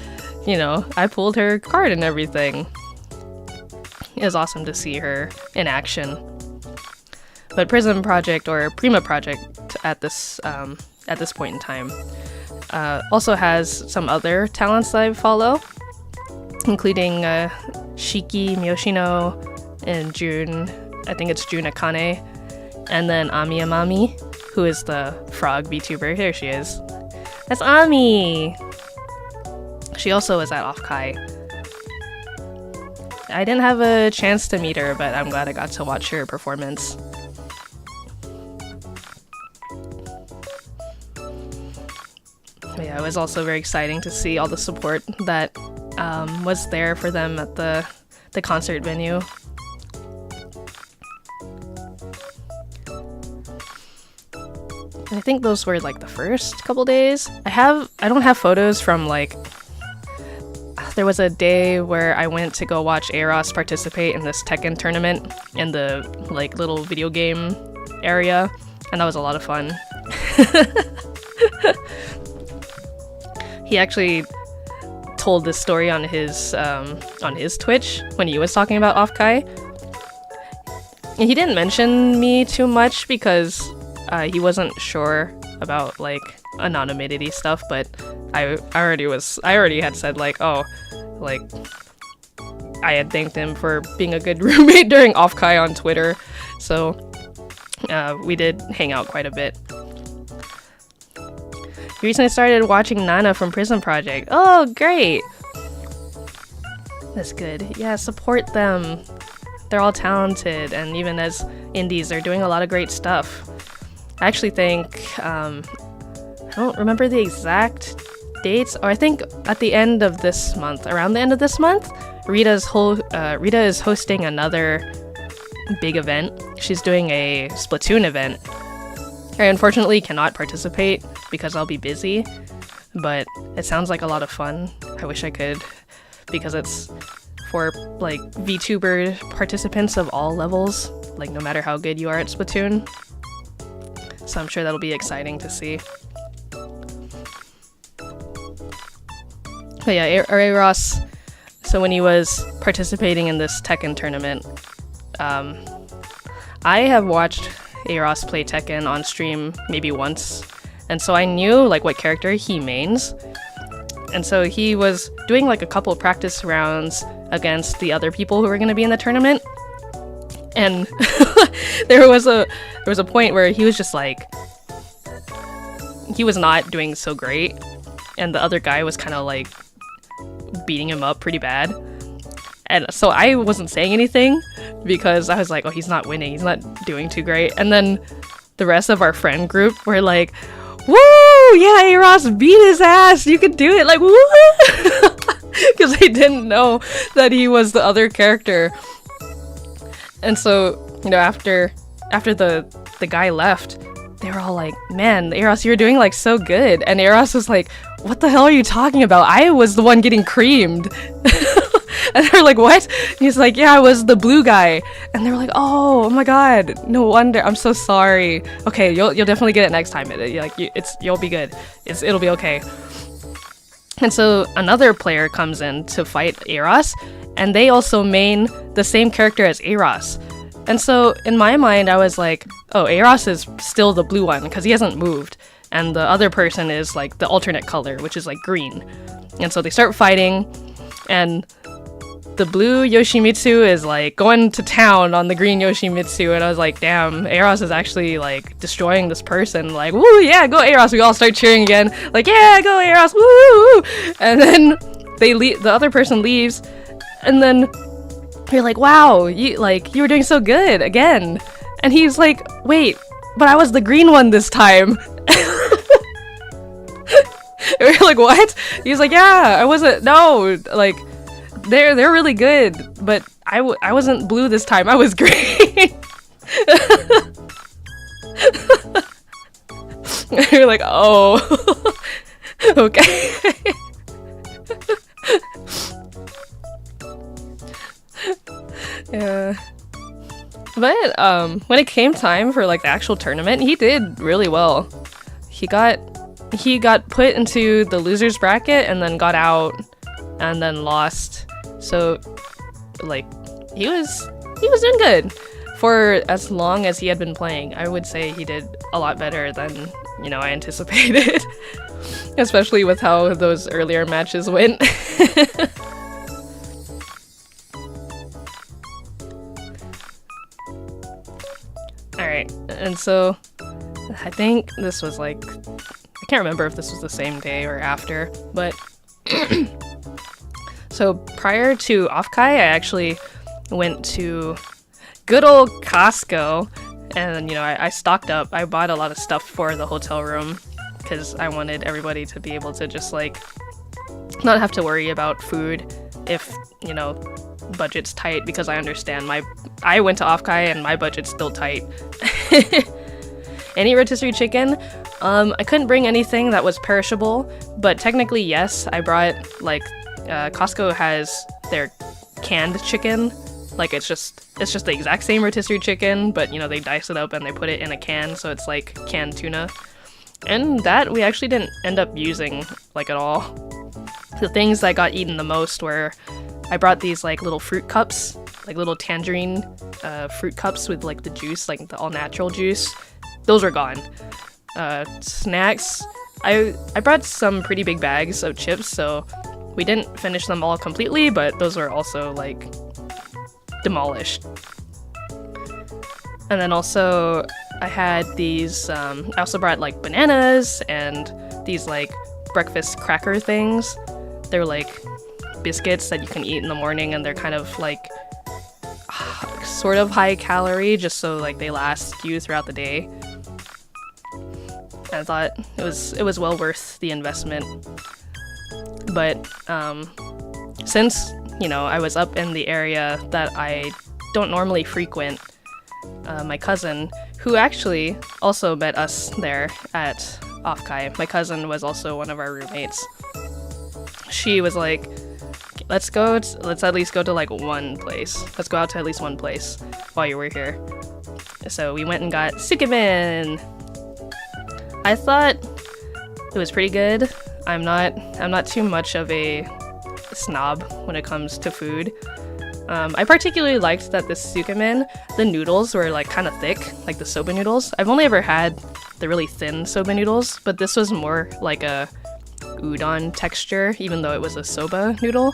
Speaker 1: I pulled her card and everything. It was awesome to see her in action. But Prism Project, or Prima Project at this point in time, also has some other talents that I follow, including Shiki Miyoshino and Jun, I think it's Jun Akane, and then Ami Amami, who is the frog VTuber. Here she is. That's Ami! She also is at OffKai. I didn't have a chance to meet her, but I'm glad I got to watch her performance. But yeah, it was also very exciting to see all the support that was there for them at the concert venue. I think those were like the first couple days. I don't have photos from like, there was a day where I went to go watch Eros participate in this Tekken tournament in the like little video game area, and that was a lot of fun. He actually told this story on his Twitch when he was talking about OffKai. He didn't mention me too much because he wasn't sure about like anonymity stuff, but I already had said like, oh, like I had thanked him for being a good roommate during OffKai on Twitter, so we did hang out quite a bit. You recently started watching Nana from Prison Project. Oh, great! That's good. Yeah, support them. They're all talented, and even as indies, they're doing a lot of great stuff. I actually think, I don't remember the exact dates, or I think at the end of this month, around the end of this month, Rita is hosting another big event. She's doing a Splatoon event. I unfortunately cannot participate because I'll be busy, but it sounds like a lot of fun. I wish I could, because it's for like VTuber participants of all levels, like no matter how good you are at Splatoon. So I'm sure that'll be exciting to see. But yeah, Eros, so when he was participating in this Tekken tournament, I have watched Eros play Tekken on stream maybe once, and so I knew like what character he mains. And so he was doing like a couple practice rounds against the other people who were going to be in the tournament. And there was a point where he was just like, he was not doing so great, and the other guy was kind of like beating him up pretty bad. And so I wasn't saying anything because I was like, oh, he's not winning, he's not doing too great. And then the rest of our friend group were like, woo, yeah, Eros beat his ass, you could do it, like, woo, because they didn't know that he was the other character. And so, you know, after the guy left, they were all like, man, Eros, you're doing like so good. And Eros was like, what the hell are you talking about? I was the one getting creamed. And they're like, what? And he's like, yeah, I was the blue guy. And they were like, oh my god, no wonder, I'm so sorry. Okay, you'll definitely get it next time. You'll be good. It'll be okay. And so another player comes in to fight Eros, and they also main the same character as Eros. And so in my mind, I was like, oh, Eros is still the blue one because he hasn't moved, and the other person is like the alternate color, which is like green. And so they start fighting, and the blue Yoshimitsu is like going to town on the green Yoshimitsu, and I was like, damn, Eros is actually like destroying this person. Like, woo, yeah, go Eros. We all start cheering again, like, yeah, go Eros, woo. And then the other person leaves, and then you're like, wow, you were doing so good again. And he's like, wait, but I was the green one this time. We're like, what? He's like, yeah, I wasn't, no, like, they're really good, but I wasn't blue this time, I was green. You're like, oh, okay. Yeah. But when it came time for like the actual tournament, he did really well. He got put into the losers bracket and then got out and then lost. So like he was doing good for as long as he had been playing. I would say he did a lot better than, you know, I anticipated. especially with how those earlier matches went. Alright, and so I think this was like, I can't remember if this was the same day or after, but so prior to OffKai, I actually went to good old Costco, and I stocked up. I bought a lot of stuff for the hotel room because I wanted everybody to be able to just like not have to worry about food if budget's tight, because I understand I went to OffKai and my budget's still tight. Any rotisserie chicken? I couldn't bring anything that was perishable, but technically yes, I brought like Costco has their canned chicken. Like it's just the exact same rotisserie chicken, but they dice it up and they put it in a can, so it's like canned tuna. And that we actually didn't end up using like at all. The things that got eaten the most were, I brought these like little fruit cups, like little tangerine fruit cups with like the juice, like the all natural juice. Those were gone. Snacks, I brought some pretty big bags of chips, so we didn't finish them all completely, but those were also like demolished. And then also I had these, I also brought like bananas and these like breakfast cracker things. They're like biscuits that you can eat in the morning, and they're kind of like sort of high calorie, just so like they last you throughout the day. I thought it was well worth the investment. But since I was up in the area that I don't normally frequent, my cousin, who actually also met us there at OffKai, my cousin was also one of our roommates. She was like, let's at least go to like one place. Let's go out to at least one place while you were here. So we went and got sukemen. I thought it was pretty good. I'm not too much of a snob when it comes to food. I particularly liked that the sukemen, the noodles were like kind of thick, like the soba noodles. I've only ever had the really thin soba noodles, but this was more like a udon texture, even though it was a soba noodle.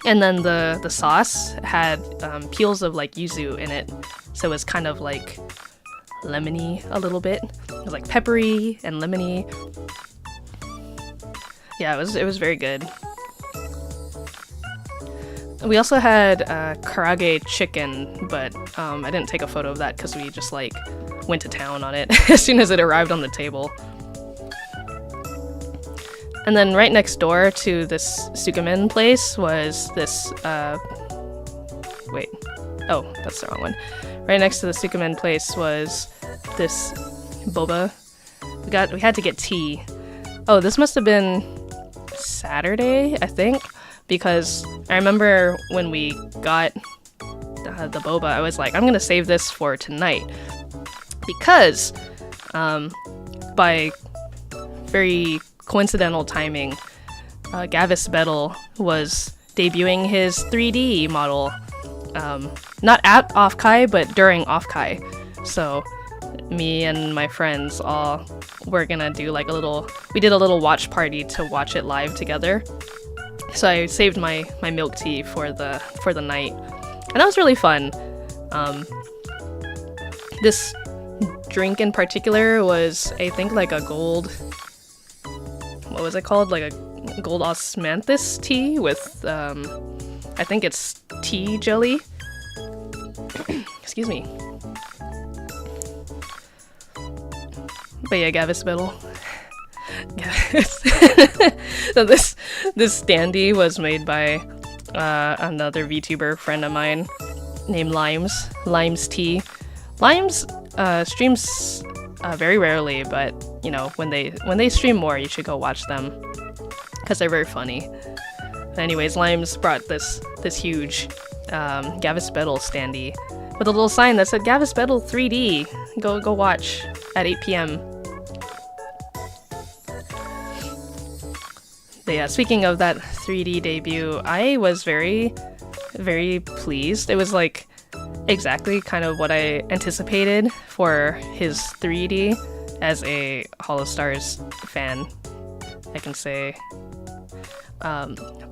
Speaker 1: And then the sauce had peels of like yuzu in it, so it was kind of like lemony a little bit. It was like peppery and lemony. Yeah, it was very good. We also had karage chicken, but I didn't take a photo of that because we just like went to town on it as soon as it arrived on the table. And then right next door to this sukemen place was this, wait, oh, that's the wrong one. Right next to the sukemen place was this boba. We had to get tea. Oh, this must have been Saturday, I think, because I remember when we got the boba, I was like, I'm gonna save this for tonight, because by very coincidental timing, Gavis Bettel was debuting his 3D model, not at OffKai, but during OffKai. So me and my friends all were gonna do like we did a little watch party to watch it live together. So I saved my milk tea for the night, and that was really fun. This drink in particular was, I think, like a gold, what was it called? Like a gold osmanthus tea with, I think it's tea jelly. Excuse me. But yeah, Gavis Bettel. So this standee was made by another VTuber friend of mine named Limes Tea. Limes streams very rarely, but when they stream more, you should go watch them because they're very funny. But anyways, Limes brought this huge Gavis Bettel standee with a little sign that said Gavis Bettel 3D. Go watch at 8 p.m. But yeah, speaking of that 3D debut, I was very, very pleased. It was like exactly kind of what I anticipated for his 3D as a Hollow Stars fan. I can say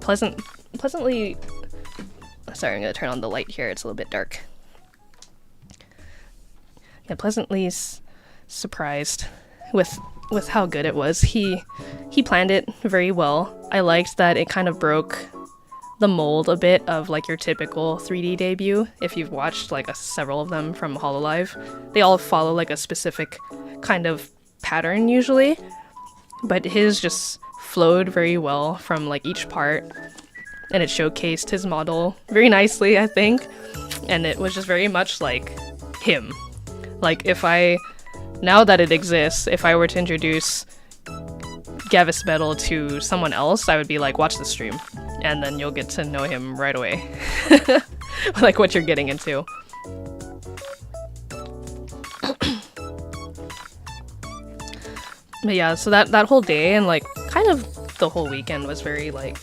Speaker 1: pleasantly. Sorry, I'm gonna turn on the light here. It's a little bit dark. Yeah, pleasantly surprised with how good it was. He planned it very well. I liked that it kind of broke the mold a bit of like your typical 3D debut. If you've watched like several of them from HoloLive, they all follow like a specific kind of pattern usually, but his just flowed very well from like each part, and it showcased his model very nicely, I think, and it was just very much like him. Like now that it exists, if I were to introduce Gavis Battle to someone else, I would be like, watch the stream, and then you'll get to know him right away. Like what you're getting into. But yeah, so that whole day and like kind of the whole weekend was very like,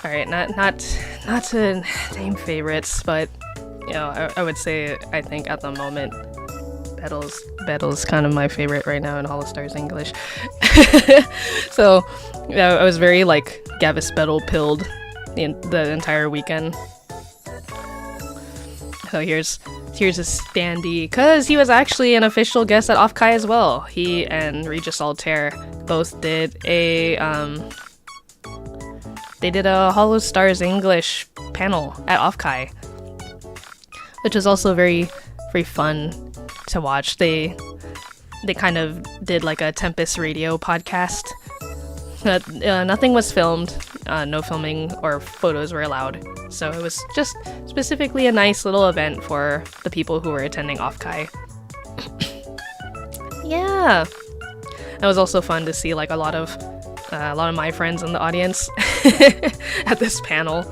Speaker 1: alright, not to name favorites, but you know, I would say I think at the moment Battle's kind of my favorite right now in Holostars English. So yeah, I was very like Gavis Battle pilled the entire weekend. So here's a standee, because he was actually an official guest at OffKai as well. He and Regis Altair both did a Holostars English panel at OffKai, which was also very, very fun to watch. They kind of did like a Tempest Radio podcast. Nothing was filmed, no filming or photos were allowed, so it was just specifically a nice little event for the people who were attending OffKai. Yeah, it was also fun to see like a lot of my friends in the audience at this panel.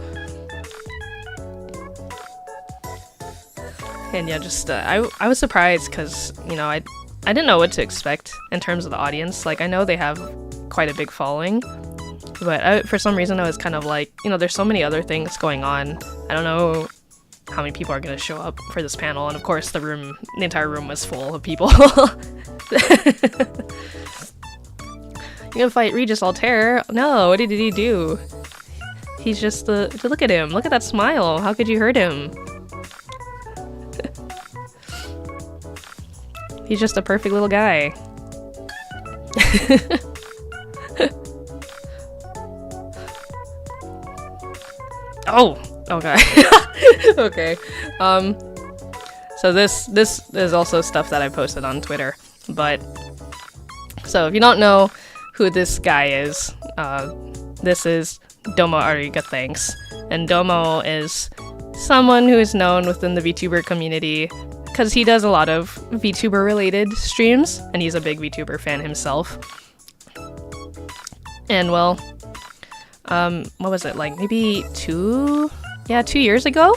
Speaker 1: And yeah, just I was surprised because, you know, I didn't know what to expect in terms of the audience. Like, I know they have quite a big following, but for some reason I was kind of like, you know, there's so many other things going on. I don't know how many people are going to show up for this panel, and of course the entire room was full of people. You're gonna fight Regis Altair? No, what did he do? He's just look at him. Look at that smile. How could you hurt him? He's just a perfect little guy. Oh, okay. Okay. So this is also stuff that I posted on Twitter, but so if you don't know who this guy is, this is Domo Ariga Thanks, and Domo is someone who is known within the VTuber community because he does a lot of VTuber related streams, and he's a big VTuber fan himself. And well, what was it, like maybe 2 years ago,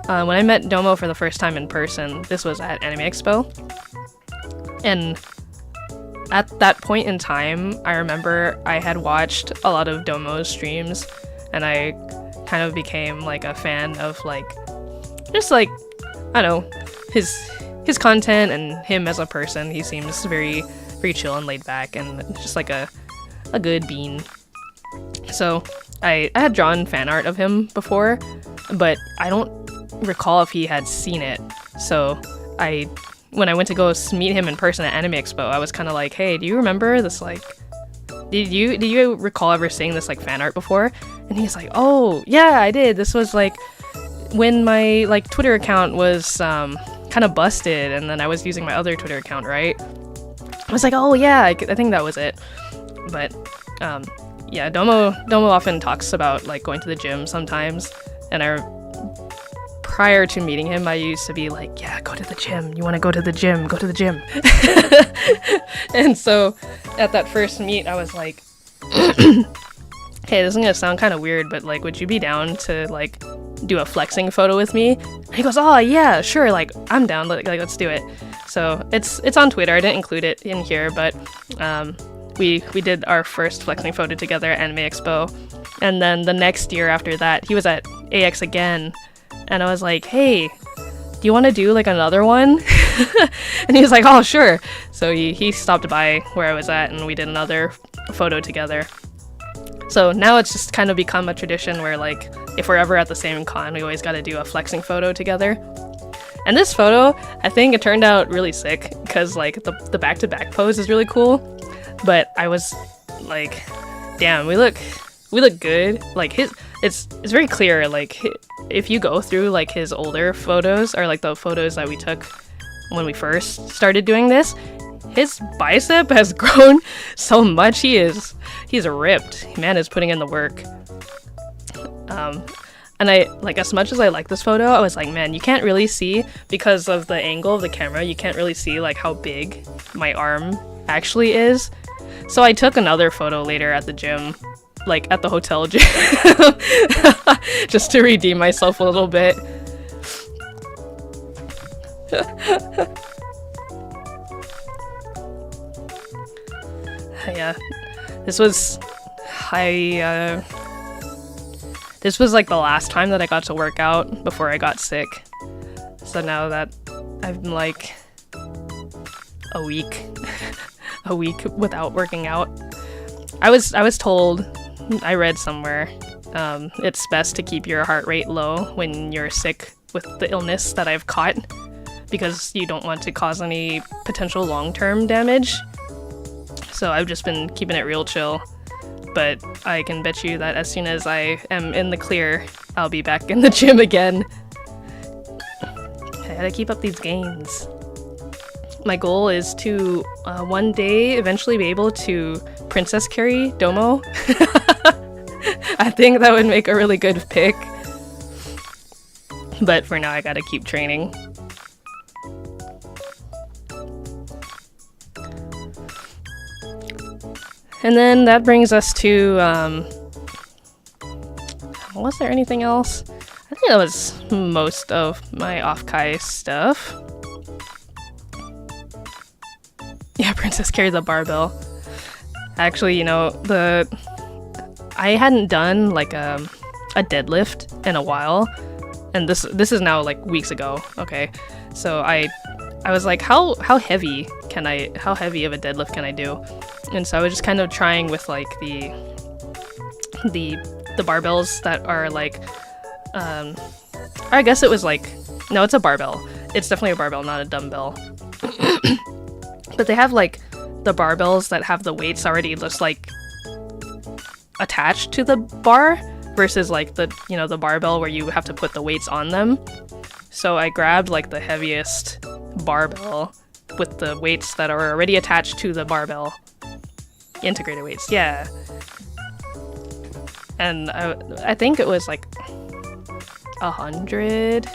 Speaker 1: when I met Domo for the first time in person. This was at Anime Expo, and at that point in time, I remember I had watched a lot of Domo's streams, and I kind of became like a fan of like, just like, I don't know, his content and him as a person. He seems very, very chill and laid back, and just like a good bean. So I had drawn fan art of him before, but I don't recall if he had seen it. So when I went to go meet him in person at Anime Expo, I was kind of like, hey, do you remember this, like, did you recall ever seeing this like fan art before? And he's like, oh yeah, I did. This was like when my like Twitter account was kind of busted, and then I was using my other Twitter account, right? I was like, oh yeah, I think that was it. But yeah, Domo often talks about like going to the gym sometimes, and prior to meeting him, I used to be like, yeah, go to the gym. You want to go to the gym? Go to the gym. And so at that first meet, I was like, hey, this is gonna sound kind of weird, but like, would you be down to like do a flexing photo with me? And he goes, oh yeah, sure, like I'm down, like let's do it. So it's on Twitter. I didn't include it in here, but we did our first flexing photo together at Anime Expo, and then the next year after that, he was at AX again, and I was like, hey, do you want to do like another one? And he was like, oh, sure. So he stopped by where I was at and we did another photo together. So now it's just kind of become a tradition where like if we're ever at the same con, we always got to do a flexing photo together. And this photo, I think it turned out really sick because like the back-to-back pose is really cool. But I was like, damn, we look good. Like it's very clear. Like if you go through like his older photos or like the photos that we took when we first started doing this, his bicep has grown so much. He's ripped. Man is putting in the work. And I like, as much as I like this photo, I was like, man, you can't really see because of the angle of the camera. You can't really see like how big my arm actually is. So I took another photo later at the gym, like at the hotel gym, just to redeem myself a little bit. Yeah, this was like the last time that I got to work out before I got sick. So now that I've been like a week without working out, I was told, I read somewhere, it's best to keep your heart rate low when you're sick with the illness that I've caught because you don't want to cause any potential long-term damage. So I've just been keeping it real chill. But I can bet you that as soon as I am in the clear, I'll be back in the gym again. I gotta keep up these gains. My goal is to one day eventually be able to princess carry Domo. I think that would make a really good pick. But for now, I gotta keep training. And then that brings us to, was there anything else? I think that was most of my OffKai stuff. Yeah, Princess carries a barbell. Actually, you know, I hadn't done like a deadlift in a while, and this is now like weeks ago. Okay, so I was like, how heavy of a deadlift can I do? And so I was just kind of trying with like the barbells that are like, I guess it was like, no, it's a barbell. It's definitely a barbell, not a dumbbell. But they have like the barbells that have the weights already just like attached to the bar versus like the barbell where you have to put the weights on them. So I grabbed like the heaviest barbell with the weights that are already attached to the barbell. Integrated weights, yeah. And I think it was like 100.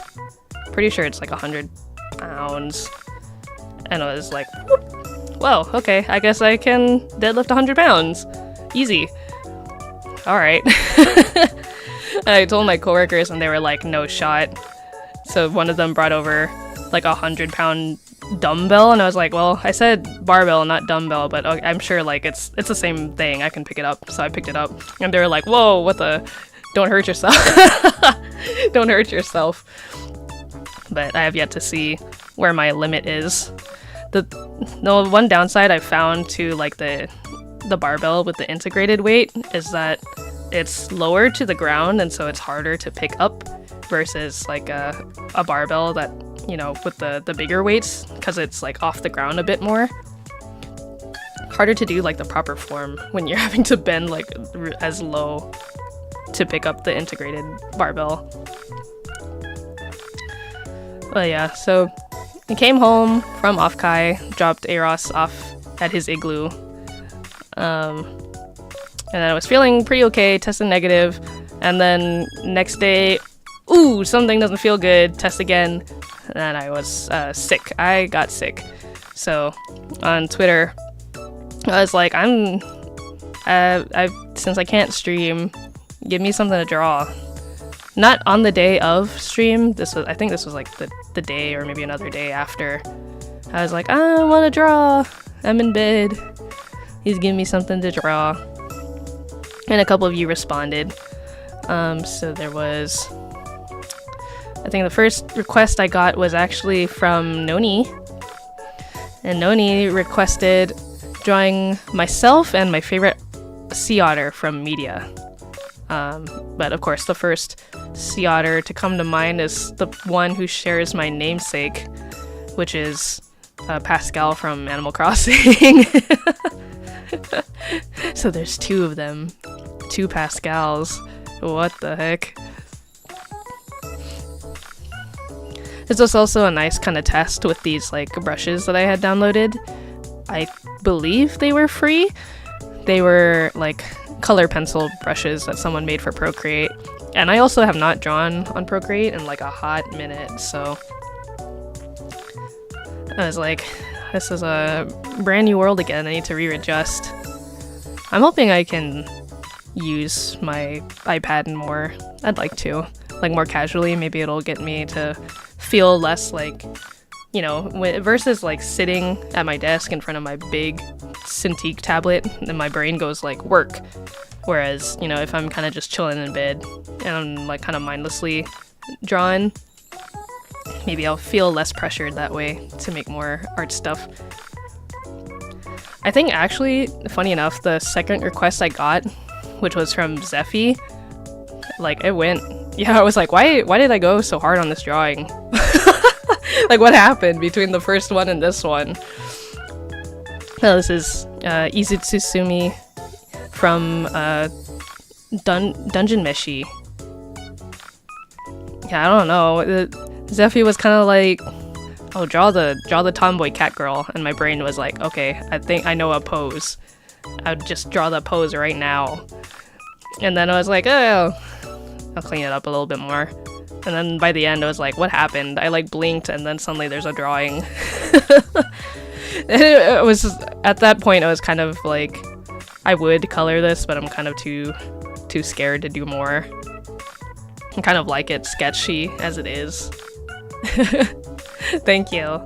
Speaker 1: Pretty sure it's like 100 pounds. And I was like, well, okay, I guess I can deadlift 100 pounds. Easy. Alright. I told my coworkers and they were like, no shot. So one of them brought over like 100-pound dumbbell and I was like, well, I said barbell, not dumbbell, but I'm sure like it's the same thing. I can pick it up. So I picked it up and they were like, whoa, what the? Don't hurt yourself. Don't hurt yourself. But I have yet to see where my limit is. The one downside I found to like the barbell with the integrated weight is that it's lower to the ground and so it's harder to pick up versus like a barbell that, you know, with the bigger weights, because it's like off the ground a bit more. Harder to do like the proper form when you're having to bend like as low to pick up the integrated barbell. Well, yeah, so I came home from OffKai, dropped Eros off at his igloo, and then I was feeling pretty okay, tested negative, and then next day, ooh, something doesn't feel good, test again, and I was sick. I got sick. So on Twitter, I was like, since I can't stream, give me something to draw. Not on the day of stream. I think this was like the day or maybe another day after. I was like, I want to draw. I'm in bed. He's giving me something to draw. And a couple of you responded. So there was I think the first request I got was actually from Noni. And Noni requested drawing myself and my favorite sea otter from media. But of course, the first sea otter to come to mind is the one who shares my namesake, which is Pascal from Animal Crossing. So there's two of them. Two Pascals. What the heck? This was also a nice kind of test with these like brushes that I had downloaded. I believe they were free. They were like color pencil brushes that someone made for Procreate. And I also have not drawn on Procreate in like a hot minute, so I was like, this is a brand new world again. I need to readjust. I'm hoping I can use my iPad more. I'd like to, like more casually. Maybe it'll get me to feel less like, you know, versus like sitting at my desk in front of my big Cintiq tablet and my brain goes like work. Whereas, you know, if I'm kind of just chilling in bed and I'm like kind of mindlessly drawing, maybe I'll feel less pressured that way to make more art stuff. I think actually, funny enough, the second request I got, which was from Zephy, like it went, yeah, I was like, why did I go so hard on this drawing? Like what happened between the first one and this one? No, this is Izutsusumi from Dungeon Meshi. Yeah, I don't know. Zephy was kind of like, oh, draw the tomboy cat girl, and my brain was like, okay, I think I know a pose. I'd just draw the pose right now. And then I was like, oh, I'll clean it up a little bit more. And then by the end, I was like, what happened? I like blinked, and then suddenly there's a drawing. It was at that point, I was kind of like, I would color this, but I'm kind of too scared to do more. I kind of like it sketchy as it is. Thank you.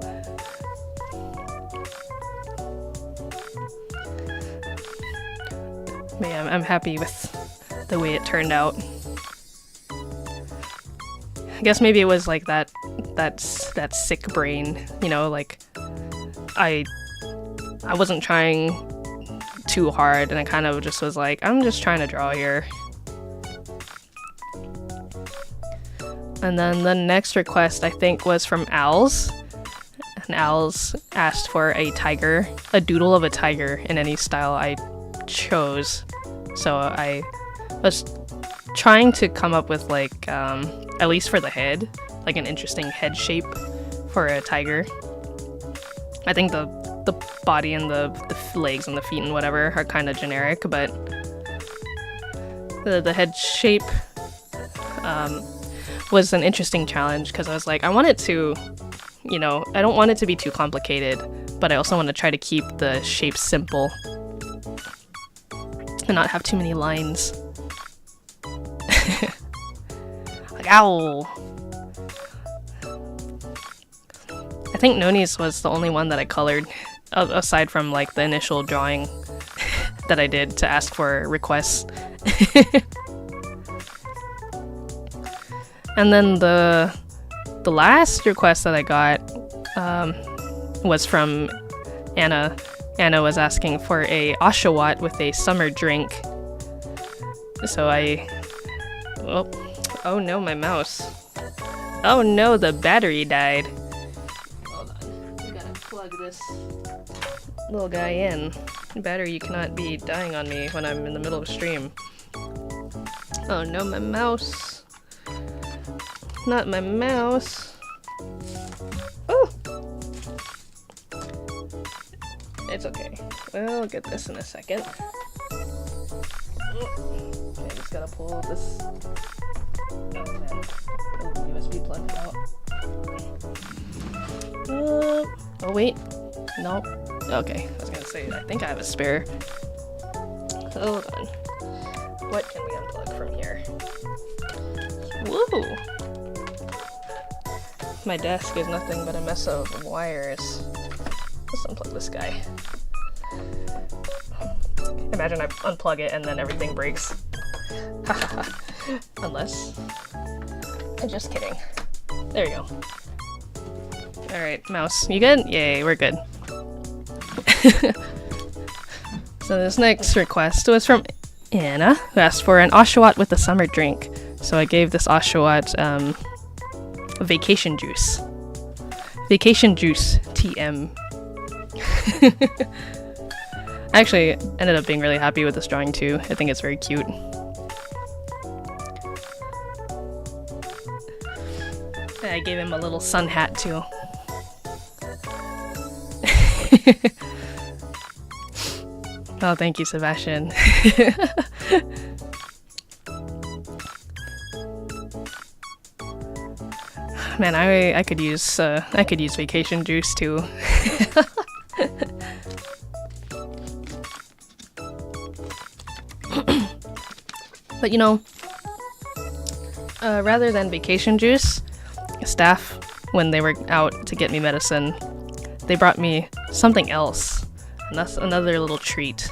Speaker 1: Man, I'm happy with the way it turned out. I guess maybe it was like that sick brain, you know, like I wasn't trying too hard, and I kind of just was like, I'm just trying to draw here. And then the next request, I think, was from Owls. And Owls asked for a tiger, a doodle of a tiger in any style I chose. So I was trying to come up with like, at least for the head, like an interesting head shape for a tiger. I think the body and the legs and the feet and whatever are kind of generic, but the head shape was an interesting challenge because I was like, I want it to, you know, I don't want it to be too complicated, but I also want to try to keep the shape simple and not have too many lines. Like, ow! I think Noni's was the only one that I colored, aside from like the initial drawing that I did to ask for requests. And then the last request that I got was from Anna. Anna was asking for a Oshawott with a summer drink. So oh no, my mouse. Oh no, the battery died. Hold on, we gotta plug this little guy in. Battery, you cannot be dying on me when I'm in the middle of stream. Oh no, my mouse. Not my mouse. Oh! It's okay. We'll get this in a second. Okay, I just gotta pull this USB plug out. Oh wait. Nope. Okay, I was gonna say, I think I have a spare. Hold on. What can we unplug from here? Woo! My desk is nothing but a mess of wires. Let's unplug this guy. Imagine I unplug it and then everything breaks. Unless... I'm just kidding. There we go. Alright, mouse. You good? Yay, we're good. So this next request was from Anna, who asked for an Oshawott with a summer drink. So I gave this Oshawott vacation juice. Vacation juice, TM. I actually ended up being really happy with this drawing too. I think it's very cute. I gave him a little sun hat too. Oh, thank you, Sebastian. Man, I could use vacation juice too. But you know, rather than vacation juice, staff, when they were out to get me medicine, they brought me something else, and that's another little treat.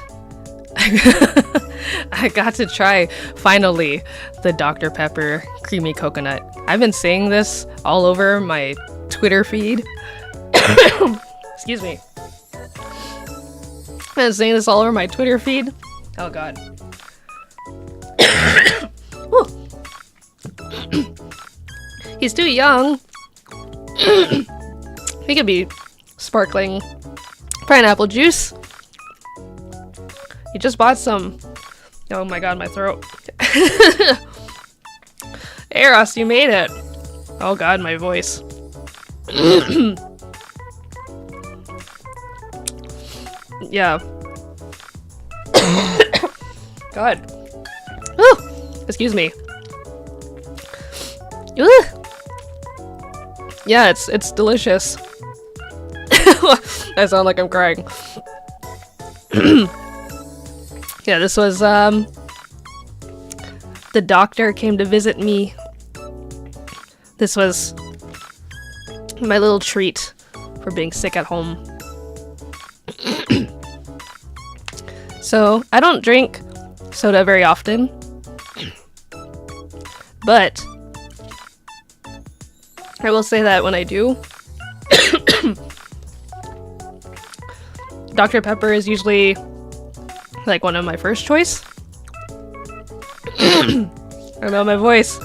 Speaker 1: I got to try, finally, the Dr. Pepper creamy coconut. I've been saying this all over my Twitter feed. Excuse me. I've been saying this all over my Twitter feed. Oh god. He's too young. He could be sparkling pineapple juice. He just bought some. Oh my god, my throat. Eros, you made it. Oh god, my voice. Yeah. God. Ooh, excuse me. Ooh. Yeah, it's delicious. I sound like I'm crying. Yeah, this was, the doctor came to visit me. This was my little treat for being sick at home. So, I don't drink soda very often. But I will say that when I do, Dr. Pepper is usually like one of my first choice. I know my voice.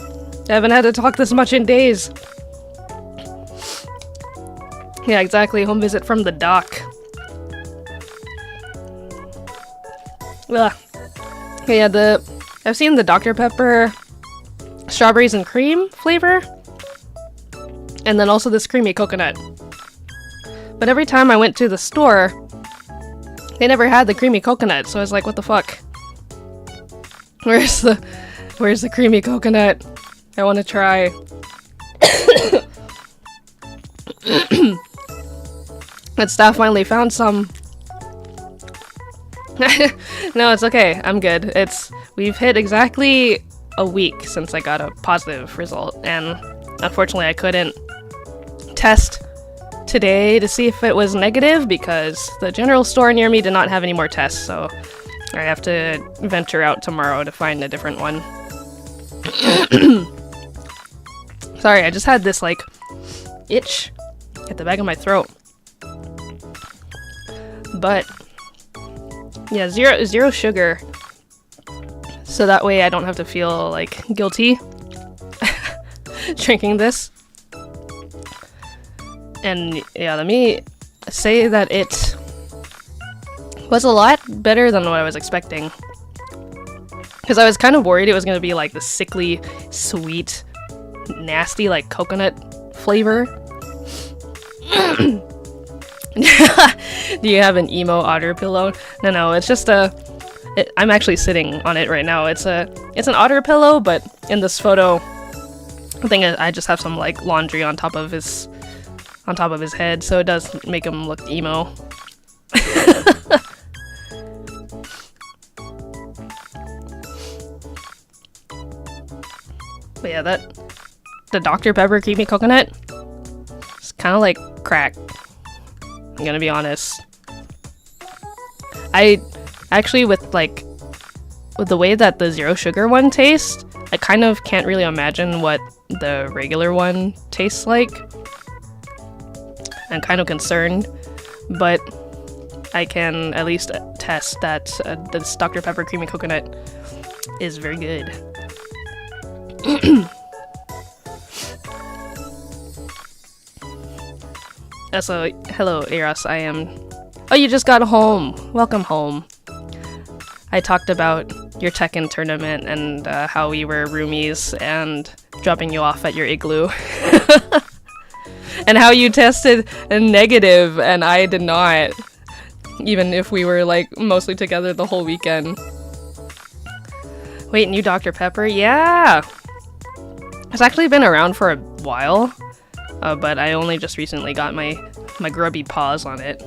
Speaker 1: I haven't had to talk this much in days. Yeah, exactly. Home visit from the doc. Ugh. Yeah, I've seen the Dr. Pepper strawberries and cream flavor. And then also this creamy coconut. But every time I went to the store, they never had the creamy coconut, so I was like, what the fuck? Where's the creamy coconut? I want to try. But staff finally found some. No, it's okay. I'm good. We've hit exactly a week since I got a positive result, and unfortunately I couldn't test today to see if it was negative because the general store near me did not have any more tests, so I have to venture out tomorrow to find a different one. Sorry, I just had this like itch at the back of my throat. But yeah, zero sugar, so that way I don't have to feel like guilty drinking this. And yeah, let me say that it was a lot better than what I was expecting. Because I was kind of worried it was going to be like the sickly, sweet, nasty, like coconut flavor. Do you have an emo otter pillow? No, it's just I'm actually sitting on it right now. It's an otter pillow, but in this photo, I think I just have some like laundry on top of his head, so it does make him look emo. But yeah, the Dr. Pepper creamy coconut, it's kind of like crack. I'm gonna be honest. I actually, with the way that the zero sugar one tastes, I kind of can't really imagine what the regular one tastes like. I'm kind of concerned, but I can at least test that this Dr. Pepper Creamy Coconut is very good. So, hello, Eros. I am... Oh, you just got home. Welcome home. I talked about your Tekken tournament and how we were roomies and dropping you off at your igloo. And how you tested a negative and I did not. Even if we were like mostly together the whole weekend. Wait, new Dr. Pepper? Yeah! It's actually been around for a while. But I only just recently got my grubby paws on it.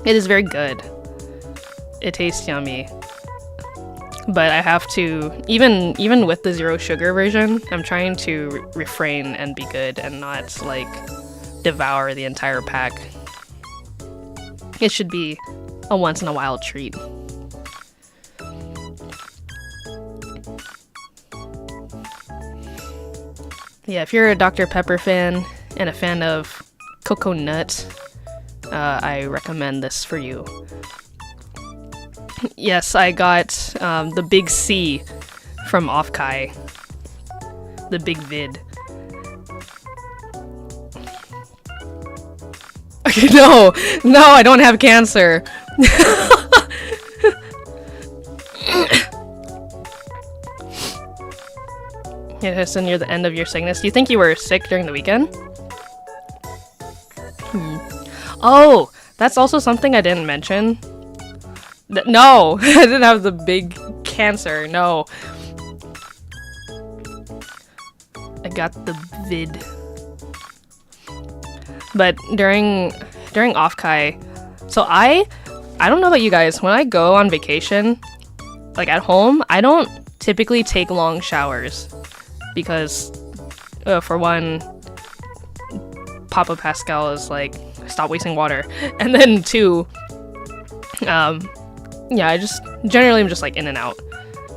Speaker 1: It is very good. It tastes yummy. But I have to, even with the 0 sugar version, I'm trying to refrain and be good and not, like, devour the entire pack. It should be a once-in-a-while treat. Yeah, if you're a Dr. Pepper fan and a fan of coconut, I recommend this for you. Yes, I got the big C from OffKai. The big vid. No, I don't have cancer. Yeah, so near the end of your sickness. Do you think you were sick during the weekend? Oh, that's also something I didn't mention. No, I didn't have the big cancer. No. I got the vid. But during OffKai, so I don't know about you guys, when I go on vacation, like at home, I don't typically take long showers because for one, Papa Pascal is like, stop wasting water, and then two, yeah, I'm just like in and out.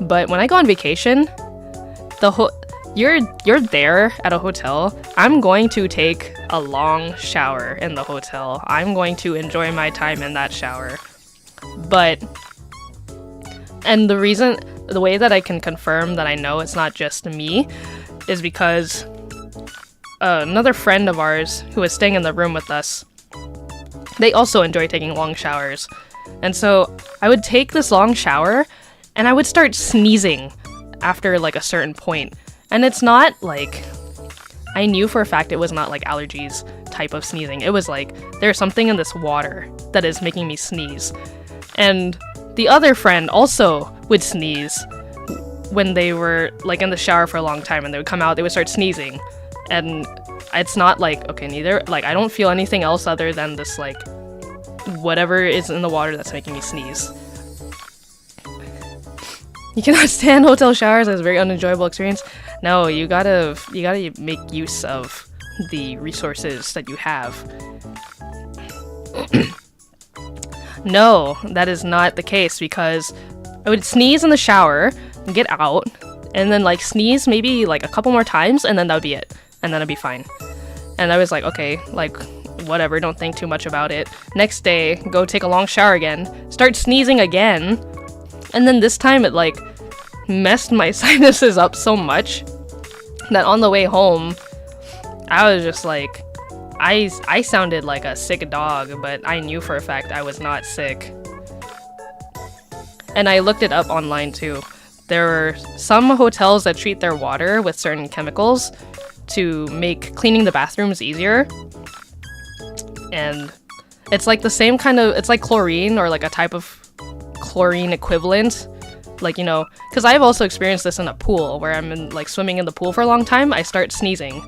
Speaker 1: But when I go on vacation, you're there at a hotel. I'm going to take a long shower in the hotel. I'm going to enjoy my time in that shower. And the way that I can confirm that I know it's not just me is because another friend of ours who was staying in the room with us, they also enjoy taking long showers. And so I would take this long shower and I would start sneezing after like a certain point. And it's not like, I knew for a fact it was not like allergies type of sneezing. It was like, there's something in this water that is making me sneeze. And the other friend also would sneeze when they were like in the shower for a long time, and they would come out, they would start sneezing. And it's not like, okay, neither, like I don't feel anything else other than this like, whatever is in the water that's making me sneeze. You cannot stand hotel showers. It's a very unenjoyable experience. No, you gotta make use of the resources that you have. No, that is not the case, because I would sneeze in the shower, get out, and then like sneeze maybe like a couple more times, and then that would be it. And then I'd be fine. And I was like, okay, like whatever, don't think too much about it. Next day, go take a long shower again, start sneezing again, and then this time it like messed my sinuses up so much that on the way home, I was just like, I sounded like a sick dog, but I knew for a fact I was not sick. And I looked it up online too. There are some hotels that treat their water with certain chemicals to make cleaning the bathrooms easier. And it's like the same kind of, it's like chlorine, or like a type of chlorine equivalent. Like, you know, because I've also experienced this in a pool where I'm like swimming in the pool for a long time, I start sneezing.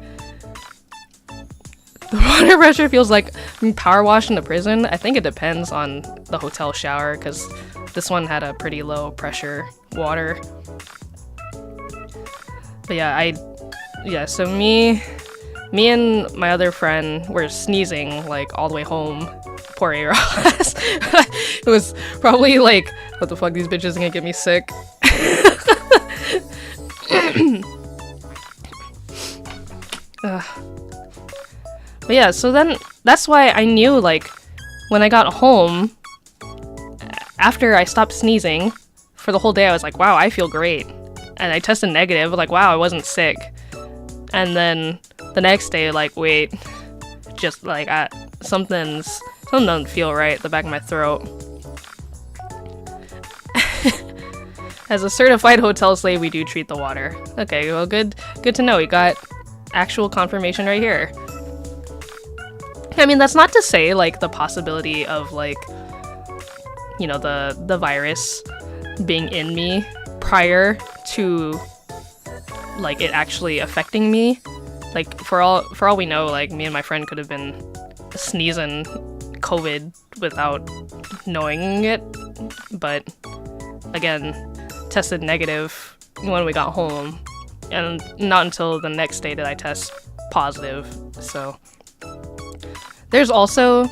Speaker 1: The water pressure feels like power wash in the prison. I think it depends on the hotel shower, because this one had a pretty low pressure water. But yeah, so me and my other friend were sneezing like all the way home. Poor Eros. It was probably like, what the fuck, these bitches are gonna get me sick. But yeah, so then that's why I knew, like, when I got home, after I stopped sneezing, for the whole day I was like, wow, I feel great. And I tested negative, like, wow, I wasn't sick. And then the next day, like, wait, just like, something doesn't feel right at the back of my throat. As a certified hotel slave, we do treat the water. Okay, well, good to know. We got actual confirmation right here. I mean, that's not to say, like, the possibility of, like, you know, the virus being in me prior to, like, it actually affecting me. Like, for all we know, like, me and my friend could have been sneezing COVID without knowing it. But, again, tested negative when we got home, and not until the next day did I test positive. So there's also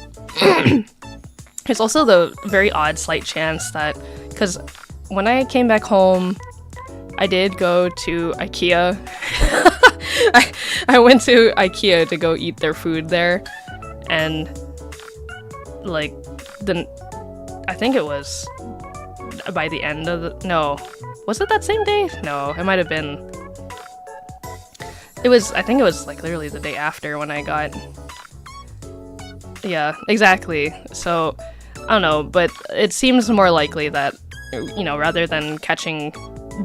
Speaker 1: the very odd slight chance that, because when I came back home, I did go to IKEA. I went to IKEA to go eat their food there, and like I think it was by the end of the, no, was it that same day? No, it might have been. I think it was like literally the day after when I got, yeah, exactly. So I don't know, but it seems more likely that, you know, rather than catching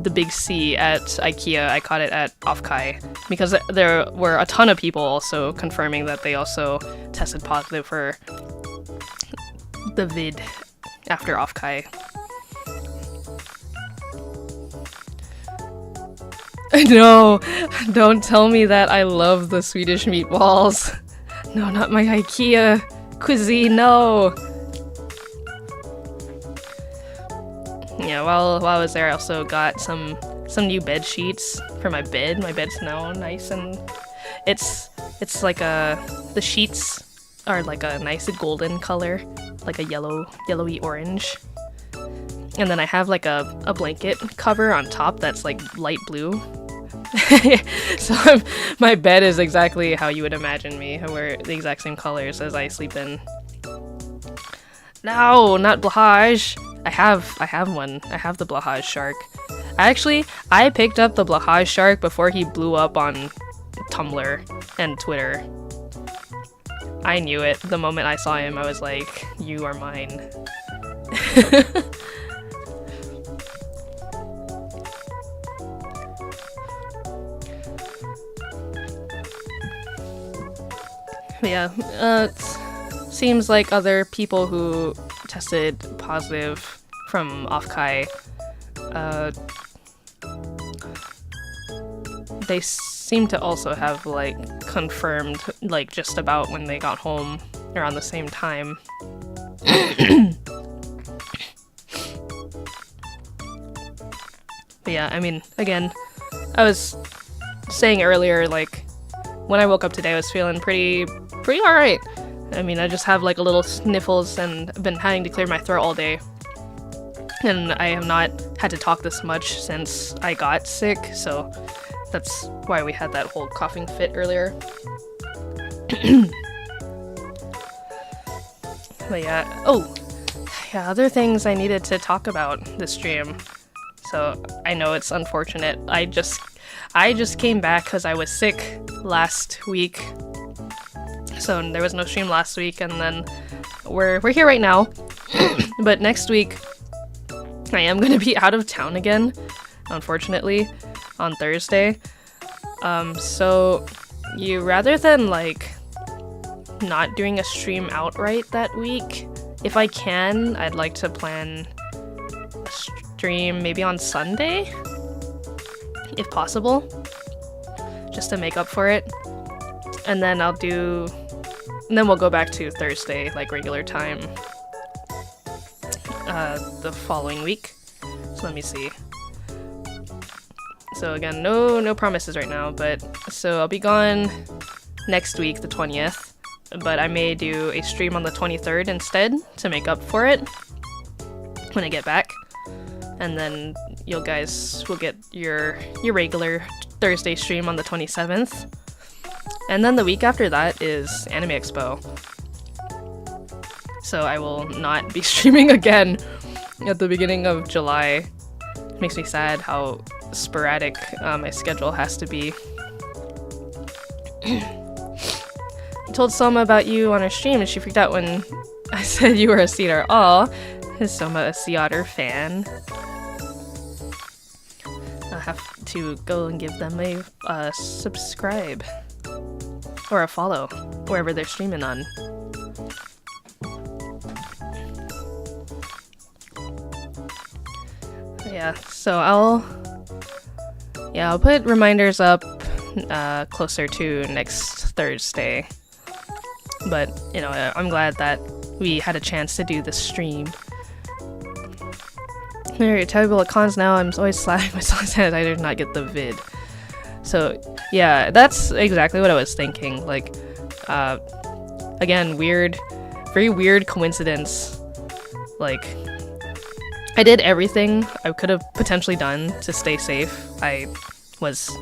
Speaker 1: the big C at IKEA, I caught it at OffKai, because there were a ton of people also confirming that they also tested positive for the vid after OffKai. No, don't tell me that I love the Swedish meatballs. No, not my IKEA cuisine, no! Yeah, while I was there, I also got some new bed sheets for my bed. My bed's now nice, and it's like the sheets are like a nice golden color, like a yellowy orange. And then I have like a blanket cover on top that's like light blue. So my bed is exactly how you would imagine me. I wear the exact same colors as I sleep in. No, not Blahaj. I have one. I have the Blahaj shark. I picked up the Blahaj shark before he blew up on Tumblr and Twitter. I knew it. The moment I saw him, I was like, you are mine. Yeah, it seems like other people who tested positive from OffKai, they seem to also have, like, confirmed, like, just about when they got home around the same time. But yeah, I mean, again, I was saying earlier, like, when I woke up today, I was feeling pretty alright. I mean, I just have like a little sniffles and I've been having to clear my throat all day. And I have not had to talk this much since I got sick, so that's why we had that whole coughing fit earlier. But yeah, other things I needed to talk about this stream. So I know it's unfortunate. I just came back because I was sick last week. So there was no stream last week, and then we're here right now. But next week I am gonna be out of town again, unfortunately, on Thursday. So rather than like not doing a stream outright that week, if I can, I'd like to plan a stream maybe on Sunday, if possible, just to make up for it. And then then we'll go back to Thursday, like regular time, the following week. So let me see. So again, no promises right now, but so I'll be gone next week, the 20th, but I may do a stream on the 23rd instead to make up for it when I get back. And then you guys will get your regular Thursday stream on the 27th. And then the week after that is Anime Expo. So I will not be streaming again at the beginning of July. It makes me sad how sporadic my schedule has to be. I told Soma about you on her stream and she freaked out when I said you were a sea otter. Aw, is Soma a sea otter fan? I'll have to go and give them a subscribe. Or a follow, wherever they're streaming on. Yeah, so I'll put reminders up closer to next Thursday. But, you know, I'm glad that we had a chance to do the stream. They're terrible at cons now. I'm always slapping myself that I did not get the vid. So, yeah, that's exactly what I was thinking. Like, again, very weird coincidence. Like, I did everything I could have potentially done to stay safe. I was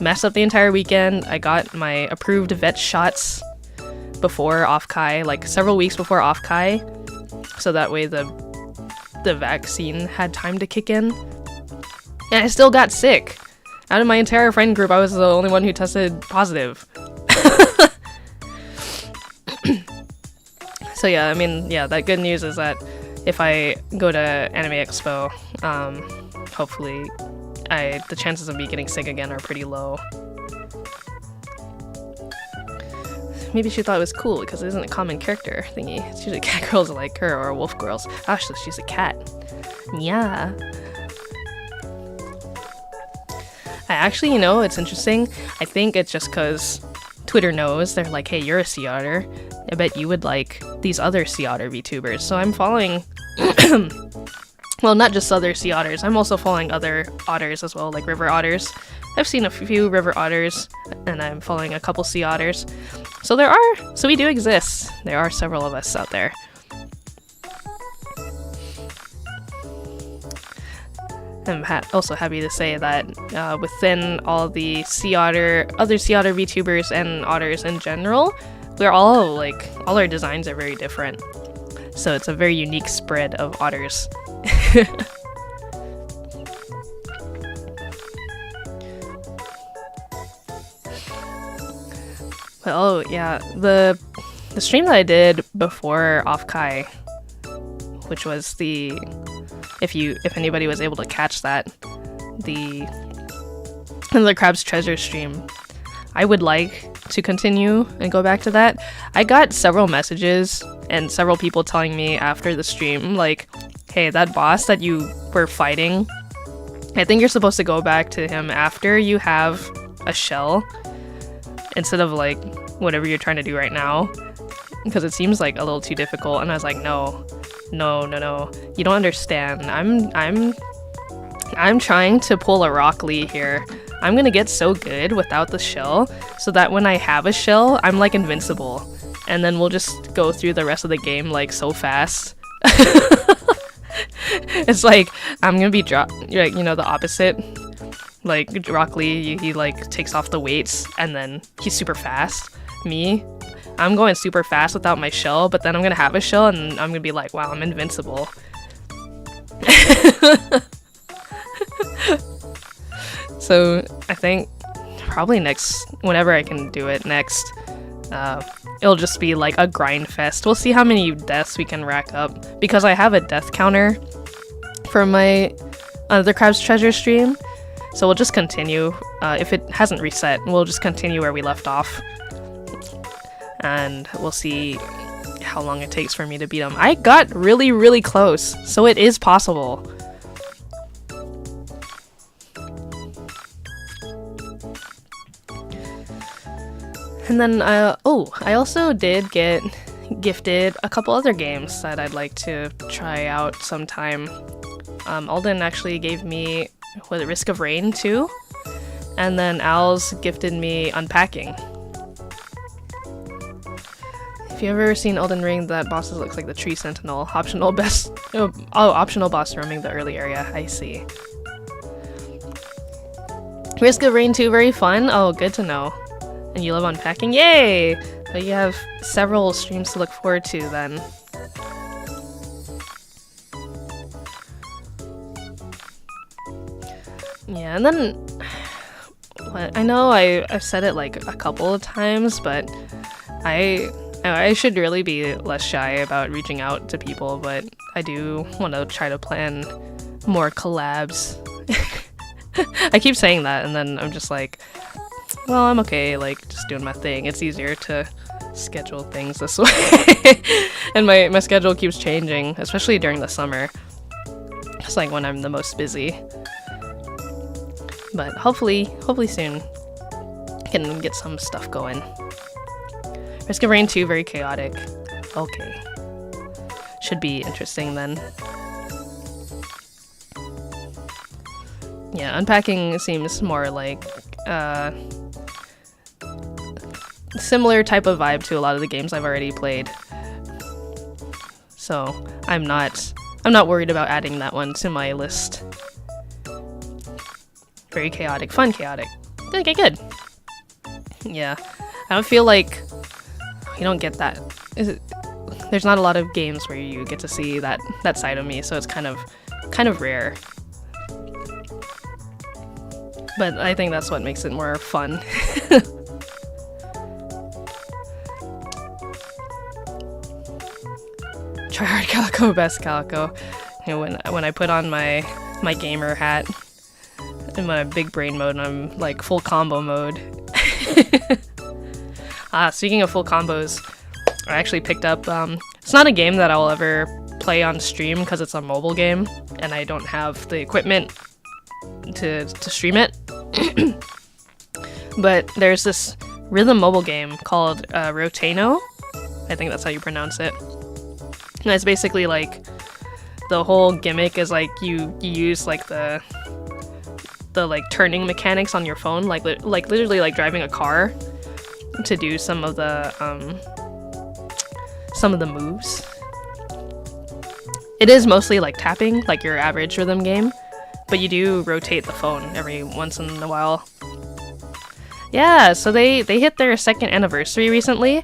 Speaker 1: messed up the entire weekend. I got my approved vet shots before OffKai, like several weeks before OffKai, so that way the vaccine had time to kick in. And I still got sick. Out of my entire friend group, I was the only one who tested positive. So yeah, I mean, yeah, that good news is that if I go to Anime Expo, hopefully the chances of me getting sick again are pretty low. Maybe she thought it was cool because it isn't a common character thingy. It's usually cat girls like her or wolf girls. Actually, she's a cat. Yeah. Actually, you know, it's interesting. I think it's just because Twitter knows. They're like, hey, you're a sea otter. I bet you would like these other sea otter VTubers. So I'm following... well, not just other sea otters. I'm also following other otters as well, like river otters. I've seen a few river otters, and I'm following a couple sea otters. So we do exist. There are several of us out there. I'm also happy to say that within all the other sea otter VTubers and otters in general, we're all like, all our designs are very different. So it's a very unique spread of otters. Oh yeah, the stream that I did before OffKai, which was if anybody was able to catch that, the Crab's Treasure stream, I would like to continue and go back to that. I got several messages and several people telling me after the stream, like, hey, that boss that you were fighting, I think you're supposed to go back to him after you have a shell, instead of like whatever you're trying to do right now, because it seems like a little too difficult. And I was like, no, you don't understand. I'm trying to pull a Rock Lee here. I'm gonna get so good without the shell so that when I have a shell, I'm like invincible, and then we'll just go through the rest of the game like so fast. It's like I'm gonna be the opposite. Like Rock Lee, he like takes off the weights and then he's super fast. Me, I'm going super fast without my shell, but then I'm gonna have a shell and I'm gonna be like, wow, I'm invincible. So I think probably whenever I can do it next, it'll just be like a grind fest. We'll see how many deaths we can rack up, because I have a death counter for my the Crab's Treasure stream. So we'll just continue. If it hasn't reset, we'll just continue where we left off. And we'll see how long it takes for me to beat him. I got really, really close, so it is possible. And then, I also did get gifted a couple other games that I'd like to try out sometime. Alden actually gave me Risk of Rain 2, and then Al's gifted me Unpacking. If you've ever seen Elden Ring, that boss looks like the Tree Sentinel. Optional boss roaming the early area. I see. Risk of Rain 2, very fun. Oh, good to know. And you love unpacking? Yay! But you have several streams to look forward to then. Yeah, and then I know I've said it like a couple of times, but I should really be less shy about reaching out to people, but I do want to try to plan more collabs. I keep saying that, and then I'm just like, well, I'm okay, like, just doing my thing. It's easier to schedule things this way. And my schedule keeps changing, especially during the summer. It's like when I'm the most busy. But hopefully soon I can get some stuff going. Risk of Rain 2, very chaotic. Okay. Should be interesting then. Yeah, unpacking seems more like similar type of vibe to a lot of the games I've already played. So I'm not worried about adding that one to my list. Very chaotic, fun chaotic. Okay, good. Yeah, I don't feel like you don't get that. There's not a lot of games where you get to see that side of me, so it's kind of rare. But I think that's what makes it more fun. Try hard Calico, best Calico. You know, when I put on my gamer hat in my big brain mode, and I'm like full combo mode. Speaking of full combos, I actually picked up, it's not a game that I'll ever play on stream because it's a mobile game and I don't have the equipment to stream it. But there's this rhythm mobile game called Rotano. I think that's how you pronounce it. And it's basically like the whole gimmick is like you use like the like turning mechanics on your phone, like literally like driving a car, to do some of the moves. It is mostly like tapping, like your average rhythm game, but you do rotate the phone every once in a while. Yeah, so they hit their 2nd anniversary recently,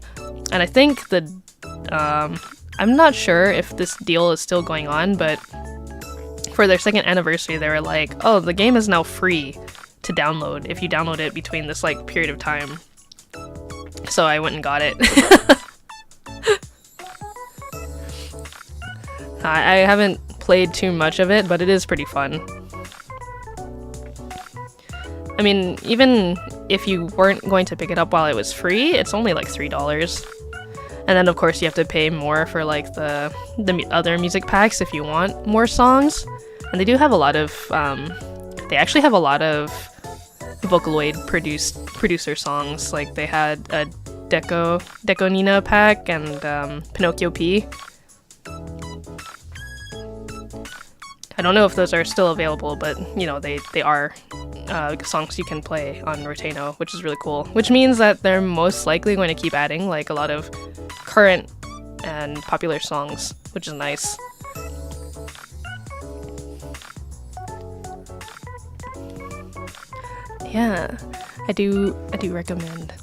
Speaker 1: and I think I'm not sure if this deal is still going on, but for their 2nd anniversary, they were like, oh, the game is now free to download if you download it between this like period of time. So I went and got it. I haven't played too much of it, but it is pretty fun. I mean, even if you weren't going to pick it up while it was free, it's only like $3. And then of course you have to pay more for like the other music packs if you want more songs. And they do have a lot of, they actually have a lot of Vocaloid producer songs. Like they had a Deco Nina pack and Pinocchio P. I don't know if those are still available, but you know, they are songs you can play on Rotano, which is really cool. Which means that they're most likely going to keep adding like a lot of current and popular songs, which is nice. Yeah, I do recommend.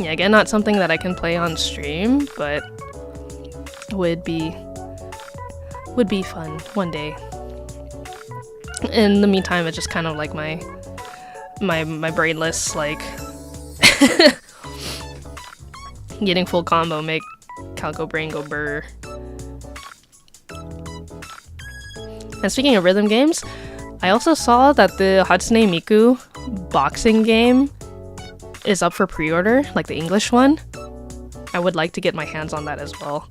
Speaker 1: Yeah, again, not something that I can play on stream, but would be fun one day. In the meantime, it's just kind of like my brainless, like getting full combo make Calico brain go burr. And speaking of rhythm games, I also saw that the Hatsune Miku boxing game is up for pre-order, like the English one. I would like to get my hands on that as well.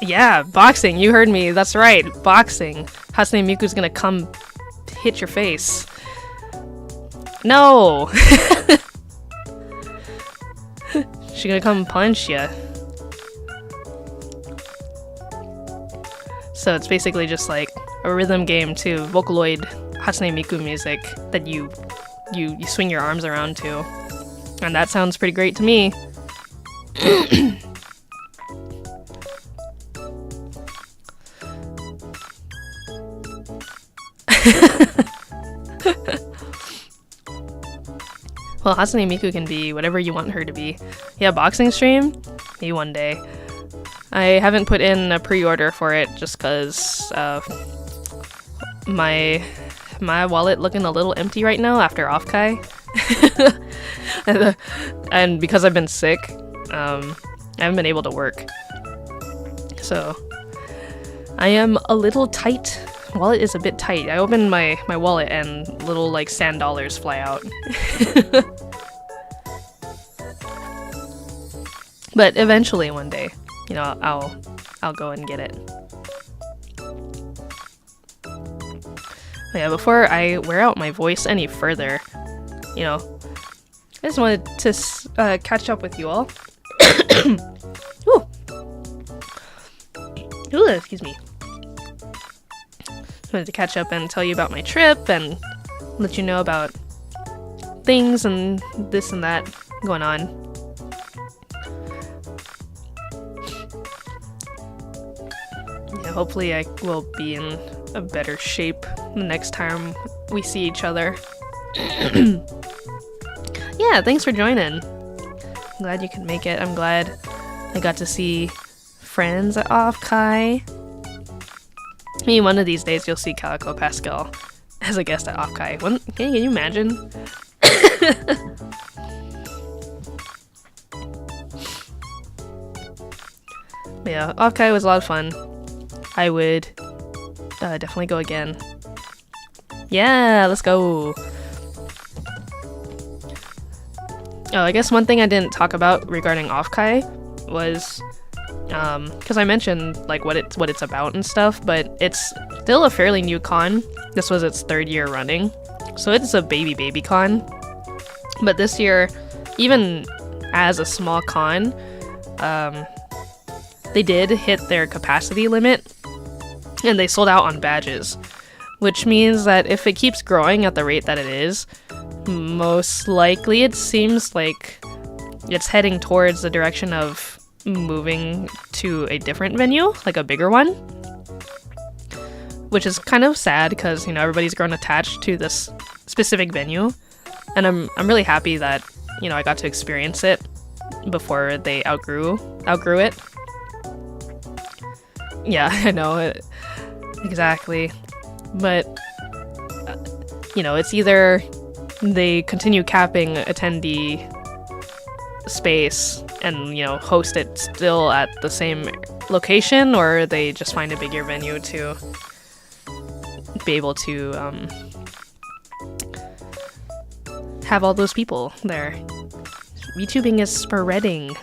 Speaker 1: Yeah, boxing, you heard me, that's right, boxing. Hatsune Miku's gonna come hit your face. No! She's gonna come punch ya. So it's basically just like a rhythm game to Vocaloid Hatsune Miku music that you swing your arms around to. And that sounds pretty great to me. Well, Hatsune Miku can be whatever you want her to be. Yeah, boxing stream? Maybe one day. I haven't put in a pre-order for it just because my wallet looking a little empty right now after OffKai. And because I've been sick, I haven't been able to work. So I am a little tight. Wallet is a bit tight. I opened my wallet and little like sand dollars fly out. But eventually one day, you know, I'll go and get it. But yeah, before I wear out my voice any further, you know, I just wanted to catch up with you all. Ooh. Ooh, excuse me. Wanted to catch up and tell you about my trip and let you know about things and this and that going on. Yeah, hopefully I will be in a better shape the next time we see each other. Yeah, thanks for joining. I'm glad you could make it. I'm glad I got to see friends at OffKai. Maybe one of these days you'll see Calico Pascal as a guest at OffKai. Can you imagine? But yeah, OffKai was a lot of fun. I would definitely go again. Yeah, let's go! Oh, I guess one thing I didn't talk about regarding OffKai was because I mentioned like what it's about and stuff, but it's still a fairly new con. This was its 3rd year running, so it's a baby con. But this year, even as a small con, they did hit their capacity limit, and they sold out on badges, which means that if it keeps growing at the rate that it is, most likely it seems like it's heading towards the direction of moving to a different venue, like a bigger one, which is kind of sad because, you know, everybody's grown attached to this specific venue, and I'm really happy that, you know, I got to experience it before they outgrew it. Yeah, I know it exactly, but you know, it's either they continue capping attendee space and, you know, host it still at the same location, or they just find a bigger venue to be able to have all those people there. VTubing is spreading.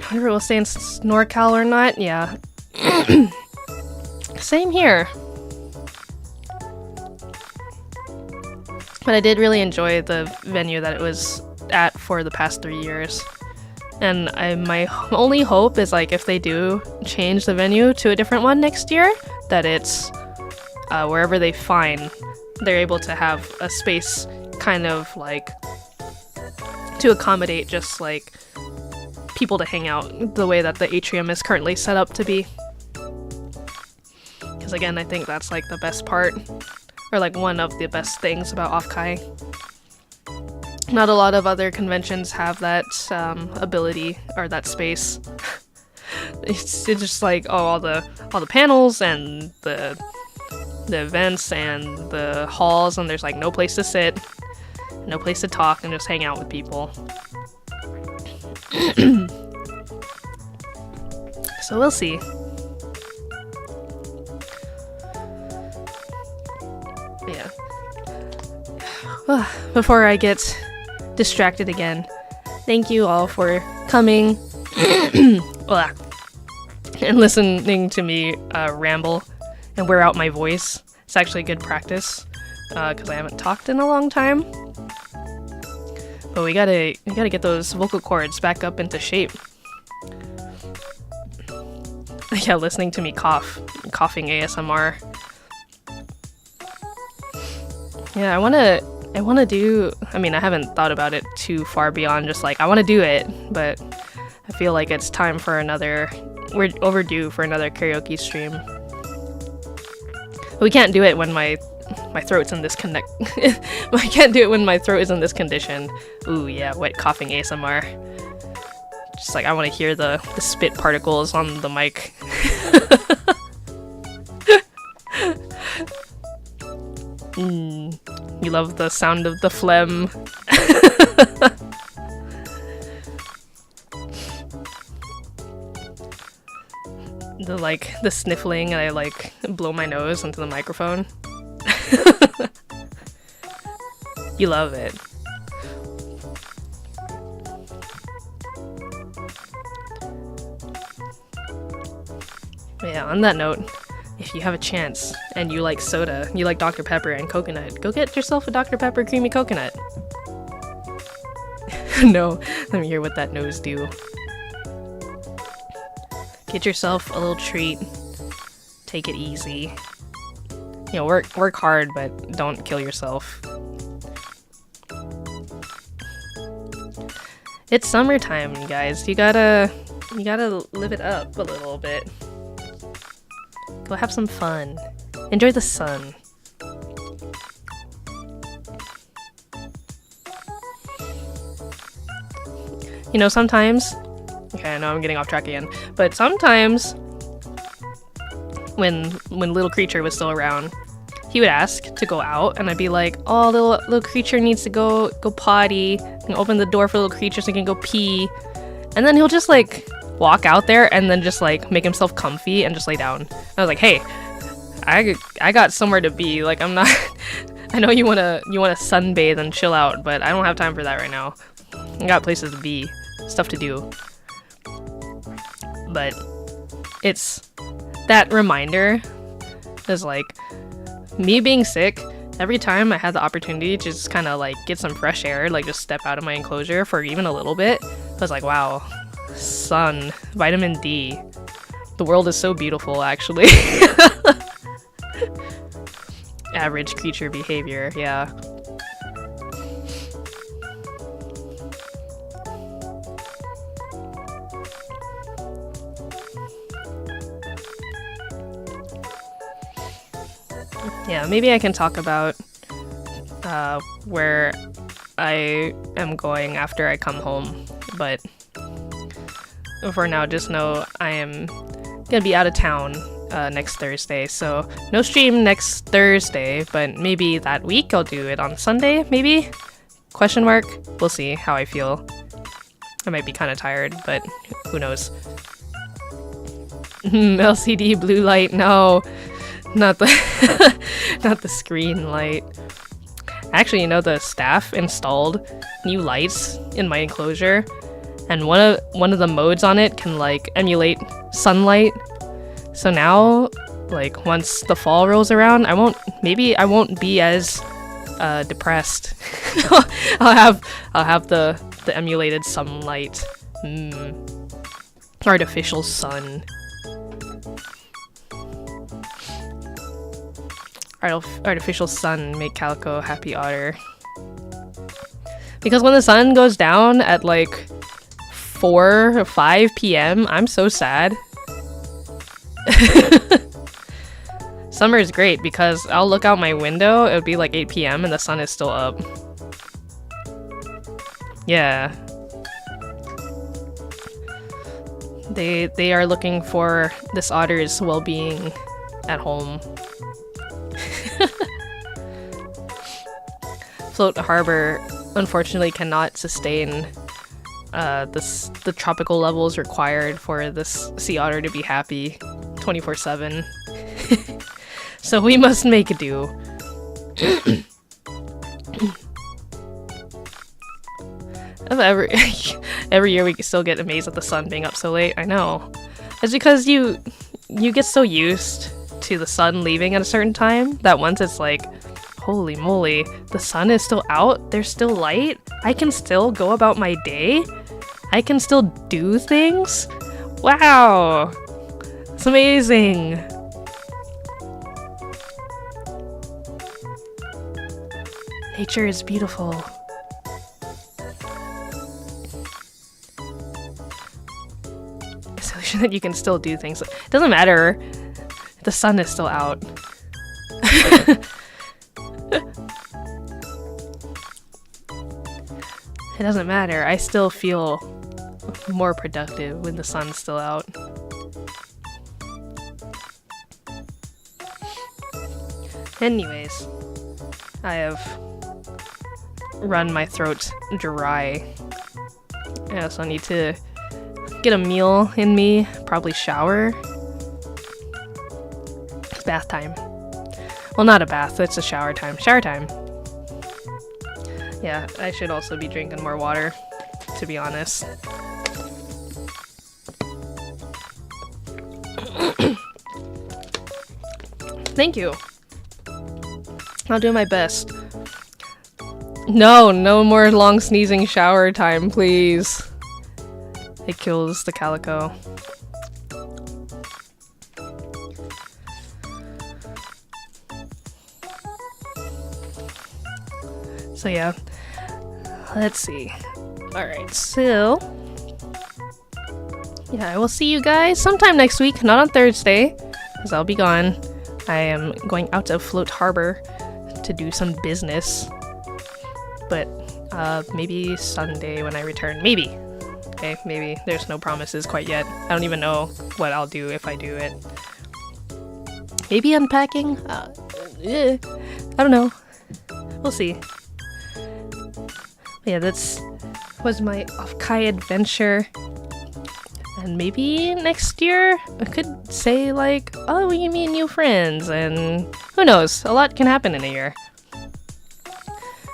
Speaker 1: I wonder if we'll stay in NorCal or not. Yeah. Same here. But I did really enjoy the venue that it was at for the past 3 years. And my only hope is, like, if they do change the venue to a different one next year, that it's wherever they find, they're able to have a space kind of like to accommodate just like people to hang out the way that the atrium is currently set up to be. Because again, I think that's like the best part, or like one of the best things about OffKai. Not a lot of other conventions have that ability or that space. It's just like all the panels and the events and the halls, and there's like no place to sit, no place to talk, and just hang out with people. So we'll see. Yeah. Before I get distracted again, thank you all for coming and listening to me ramble and wear out my voice. It's actually good practice because I haven't talked in a long time. But we gotta get those vocal cords back up into shape. Yeah, listening to me coughing ASMR. Yeah, I wanna do, I mean, I haven't thought about it too far beyond just like, I wanna do it, but I feel like it's time for another we're overdue for another karaoke stream. We can't do it when my throat's in this I can't do it when my throat is in this condition. Ooh yeah, wet coughing ASMR. Just like I want to hear the spit particles on the mic. You love the sound of the phlegm. the sniffling, and I like blow my nose into the microphone. You love it. Yeah, on that note, if you have a chance and you like soda, you like Dr. Pepper and coconut, go get yourself a Dr. Pepper creamy coconut. No, let me hear what that nose do. Get yourself a little treat. Take it easy. You know, work hard, but don't kill yourself. It's summertime, you guys. You gotta live it up a little bit. Go have some fun. Enjoy the sun. You know, sometimes... Okay, I know I'm getting off track again. But sometimes, when Little Creature was still around, he would ask to go out, and I'd be like, oh, little Creature needs to go potty, and open the door for Little Creature so he can go pee. And then he'll just, like, walk out there and then just, like, make himself comfy and just lay down. I was like, hey, I got somewhere to be. Like, I'm not... I know you wanna sunbathe and chill out, but I don't have time for that right now. I got places to be, stuff to do. But it's that reminder is like me being sick. Every time I had the opportunity to just kind of like get some fresh air, like just step out of my enclosure for even a little bit, I was like, wow, sun, vitamin D. The world is so beautiful, actually. Average creature behavior, yeah. Yeah, maybe I can talk about where I am going after I come home, but for now, just know I am gonna be out of town next Thursday, so no stream next Thursday, but maybe that week I'll do it on Sunday, maybe? Question mark? We'll see how I feel. I might be kind of tired, but who knows. LCD blue light, no. Not the not the screen light. Actually, you know, the staff installed new lights in my enclosure, and one of the modes on it can like emulate sunlight. So now, like once the fall rolls around, I won't be as depressed. I'll have the emulated sunlight. Artificial sun. Artificial sun make Calico happy otter. Because when the sun goes down at like 4 or 5 p.m, I'm so sad. Summer is great because I'll look out my window, it would be like 8 p.m. and the sun is still up. Yeah. They are looking for this otter's well-being at home. Float Harbor unfortunately cannot sustain the tropical levels required for this sea otter to be happy 24/7. So we must make do. Every year we still get amazed at the sun being up so late. I know. It's because you get so used to the sun leaving at a certain time that once it's like, holy moly, the sun is still out, there's still light, I can still go about my day, I can still do things. Wow, it's amazing. Nature is beautiful. sure that you can still do things. It doesn't matter. The sun is still out. It doesn't matter. I still feel more productive when the sun's still out. Anyways, I have run my throat dry. I also need to get a meal in me, probably shower. It's bath time. Well, not a bath, it's a shower time. Shower time. Yeah, I should also be drinking more water, to be honest. Thank you. I'll do my best. No more long sneezing shower time, please. It kills the calico. So yeah, let's see. Alright, so yeah, I will see you guys sometime next week, not on Thursday, because I'll be gone. I am going out to Float Harbor to do some business, but maybe Sunday when I return. Maybe. Okay, maybe. There's no promises quite yet. I don't even know what I'll do if I do it. Maybe unpacking? I don't know. We'll see. But yeah, this was my OffKai adventure. And maybe next year I could say like, oh, we meet new friends, and who knows, a lot can happen in a year.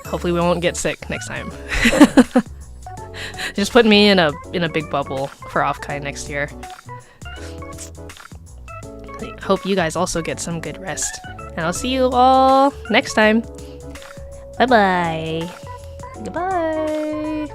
Speaker 1: Hopefully we won't get sick next time. Just put me in a big bubble for OffKai next year. I hope you guys also get some good rest. And I'll see you all next time. Bye bye. Goodbye.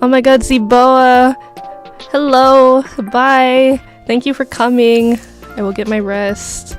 Speaker 1: Oh my god, Ziboa! Hello! Bye! Thank you for coming. I will get my rest.